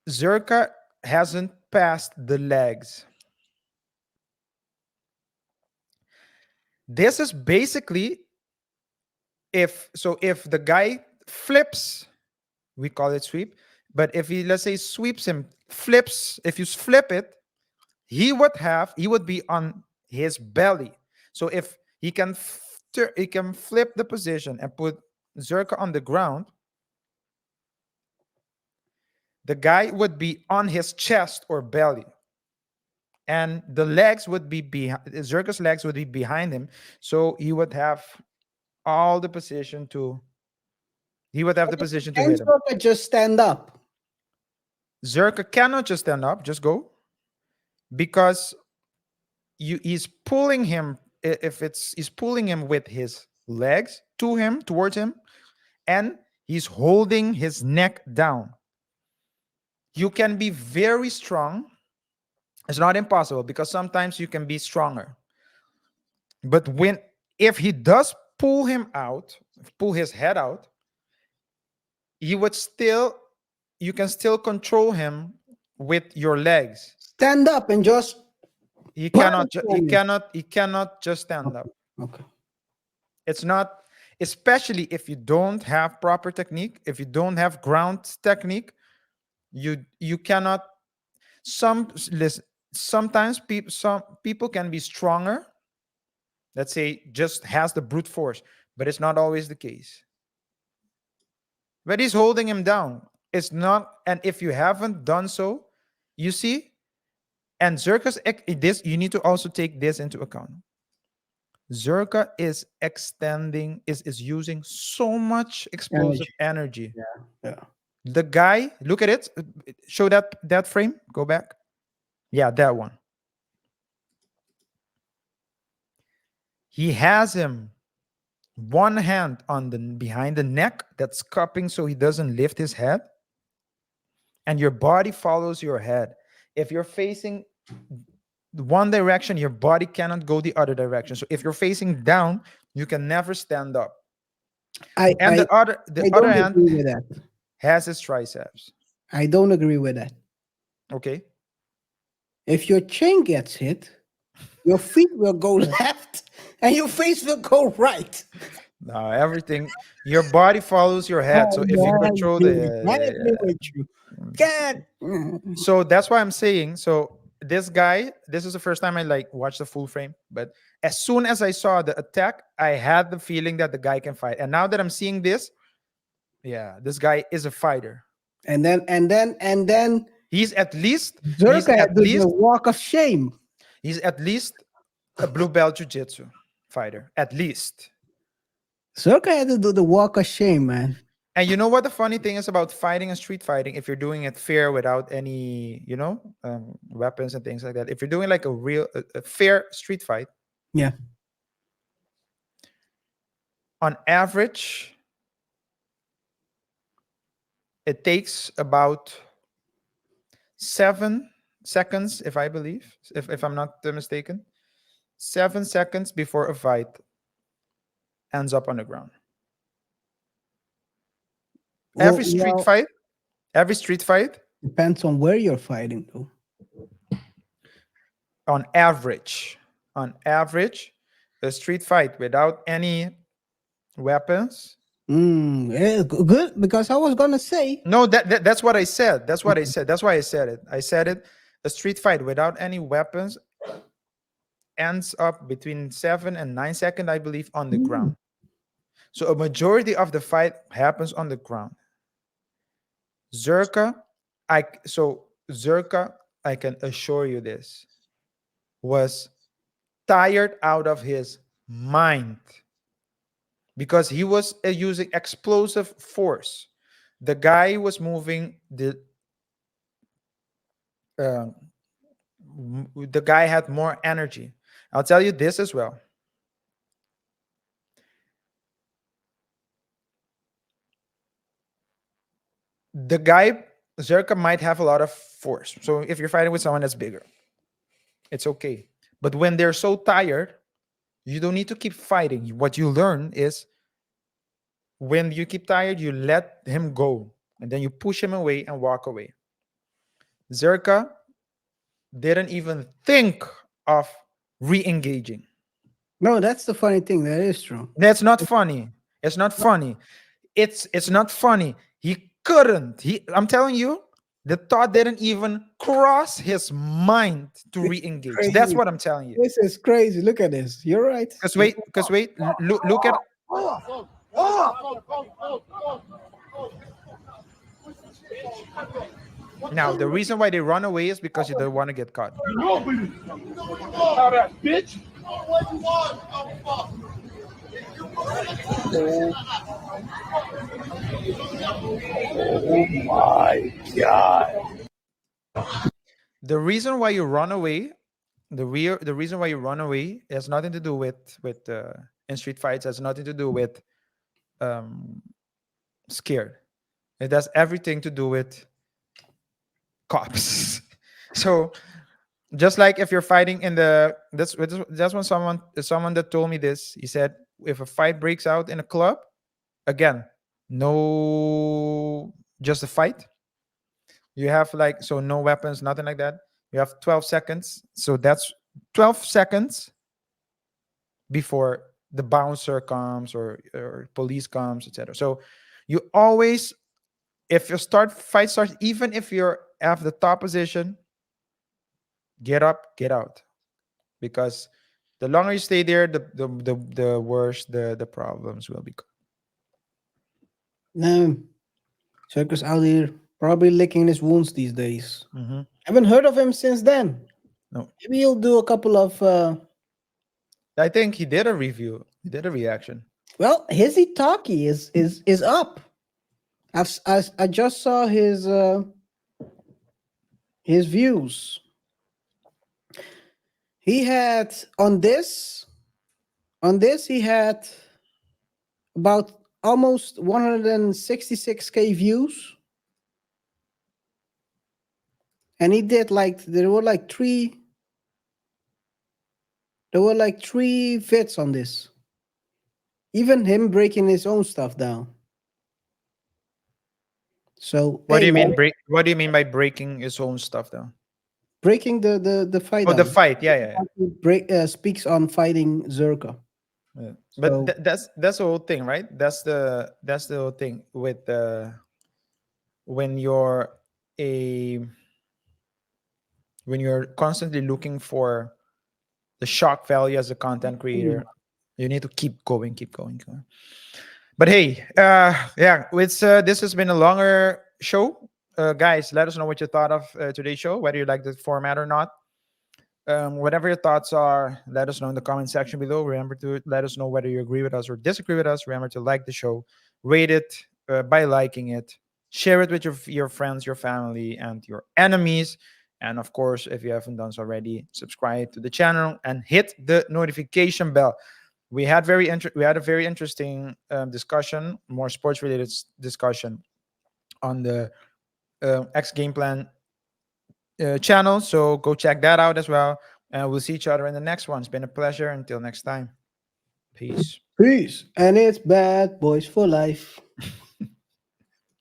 Zerka hasn't passed the legs. This is basically if the guy flips, we call it sweep. But if he, let's say, sweeps him, flips, if you flip it, he would be on his belly. So if he can flip the position and put Zerka on the ground, the guy would be on his chest or belly, and the legs would be behind. Zerka's legs would be behind him, so he would have all the position to. He would have the position to And hit him. Zerka just stand up. Zerka cannot just stand up, just go, because he's pulling him. He's pulling him with his legs towards him, and he's holding his neck down. You can be very strong. It's not impossible, because sometimes you can be stronger. But if he does pull his head out, you can still control him with your legs. Stand up and just. He Perfect cannot just stand up. Okay. It's not, especially if you don't have proper technique, if you don't have ground technique, you cannot. Sometimes some people can be stronger. Let's say just has the brute force, but it's not always the case. But he's holding him down. It's not, and if you haven't done so, you see, and Zerka's this, you need to also take this into account. Zerka is using so much explosive energy. Yeah. The guy, look at it. Show that frame. Go back. Yeah, that one. He has him one hand on behind the neck that's cupping so he doesn't lift his head. And your body follows your head. If you're facing one direction, your body cannot go the other direction. So if you're facing down, you can never stand up. The other hand agree with that. has his triceps. I don't agree with that. Okay. If your chin gets hit, your feet will go left and your face will go right. No, everything. Your body follows your head. So if you control so that's why I'm saying. So this guy, this is the first time I watched the full frame. But as soon as I saw the attack, I had the feeling that the guy can fight. And now that I'm seeing this, yeah, this guy is a fighter. And then he's at least Zerka had the walk of shame. He's at least a blue belt jiu-jitsu fighter, at least. Zerka had to do the walk of shame, man. And you know what the funny thing is about fighting and street fighting? If you're doing it fair without any, weapons and things like that. If you're doing like a fair street fight, yeah, on average, it takes about 7 seconds, if I'm not mistaken, 7 seconds before a fight ends up on the ground. Well, Every street fight, depends on where you're fighting, though. on average, a street fight without any weapons. Yeah, good, because I was gonna say. No, that's what I said. That's what I said. That's why I said it. I said it. A street fight without any weapons ends up between 7 and 9 seconds, I believe, on the ground. So a majority of the fight happens on the ground. Zerka, Zerka, I can assure you this, was tired out of his mind because he was using explosive force. The guy was moving the guy had more energy. I'll tell you this as well. The guy, Zerka, might have a lot of force. So if you're fighting with someone that's bigger, it's okay. But when they're so tired, you don't need to keep fighting. What you learn is when you keep tired, you let him go and then you push him away and walk away. Zerka didn't even think of re-engaging. No, that's the funny thing. That is true. That's not funny. It's not funny. It's not funny. He couldn't. I'm telling you, the thought didn't even cross his mind to re-engage. That's crazy. what I'm telling you. This is crazy. Look at this. You're right. Because wait, look at now. The reason why they run away is because they don't want to get caught. Nobody. How that bitch? Oh my God. The reason why you run away, the reason why you run away has nothing to do with in street fights, has nothing to do with scared. It has everything to do with cops. So just like if you're fighting in that's when someone that told me this, he said if a fight breaks out in a club, again, no, just a fight. You have no weapons, nothing like that. You have 12 seconds. So that's 12 seconds before the bouncer comes or police comes, etc. So you always, if your fight starts, even if you're at the top position, get up, get out. Because the longer you stay there, the worse the problems will become. No, Circus out here probably licking his wounds these days. Mm-hmm. Haven't heard of him since then. No. Maybe he'll do a couple of. I think he did a review. He did a reaction. Well, his Itaki is up. I just saw his views. He had on this he had about almost 166K views. And he did there were three fits on this. Even him breaking his own stuff down. So What do you mean what do you mean by breaking his own stuff down? breaking the fight? Oh, the fight. Yeah. Speaks on fighting Zerka. Yeah. But that's the whole thing, right? That's the whole thing with when you're constantly looking for the shock value as a content creator, you need to keep going. But hey, it's this has been a longer show. Guys, let us know what you thought of today's show, whether you like the format or not. Whatever your thoughts are, let us know in the comment section below. Remember to let us know whether you agree with us or disagree with us. Remember to like the show, rate it by liking it, share it with your friends, your family, and your enemies. And of course, if you haven't done so already, subscribe to the channel and hit the notification bell. We had a very interesting discussion, more sports related discussion on the X Game Plan channel. So go check that out as well. And we'll see each other in the next one. It's been a pleasure. Until next time. Peace. Peace. And it's bad boys for life.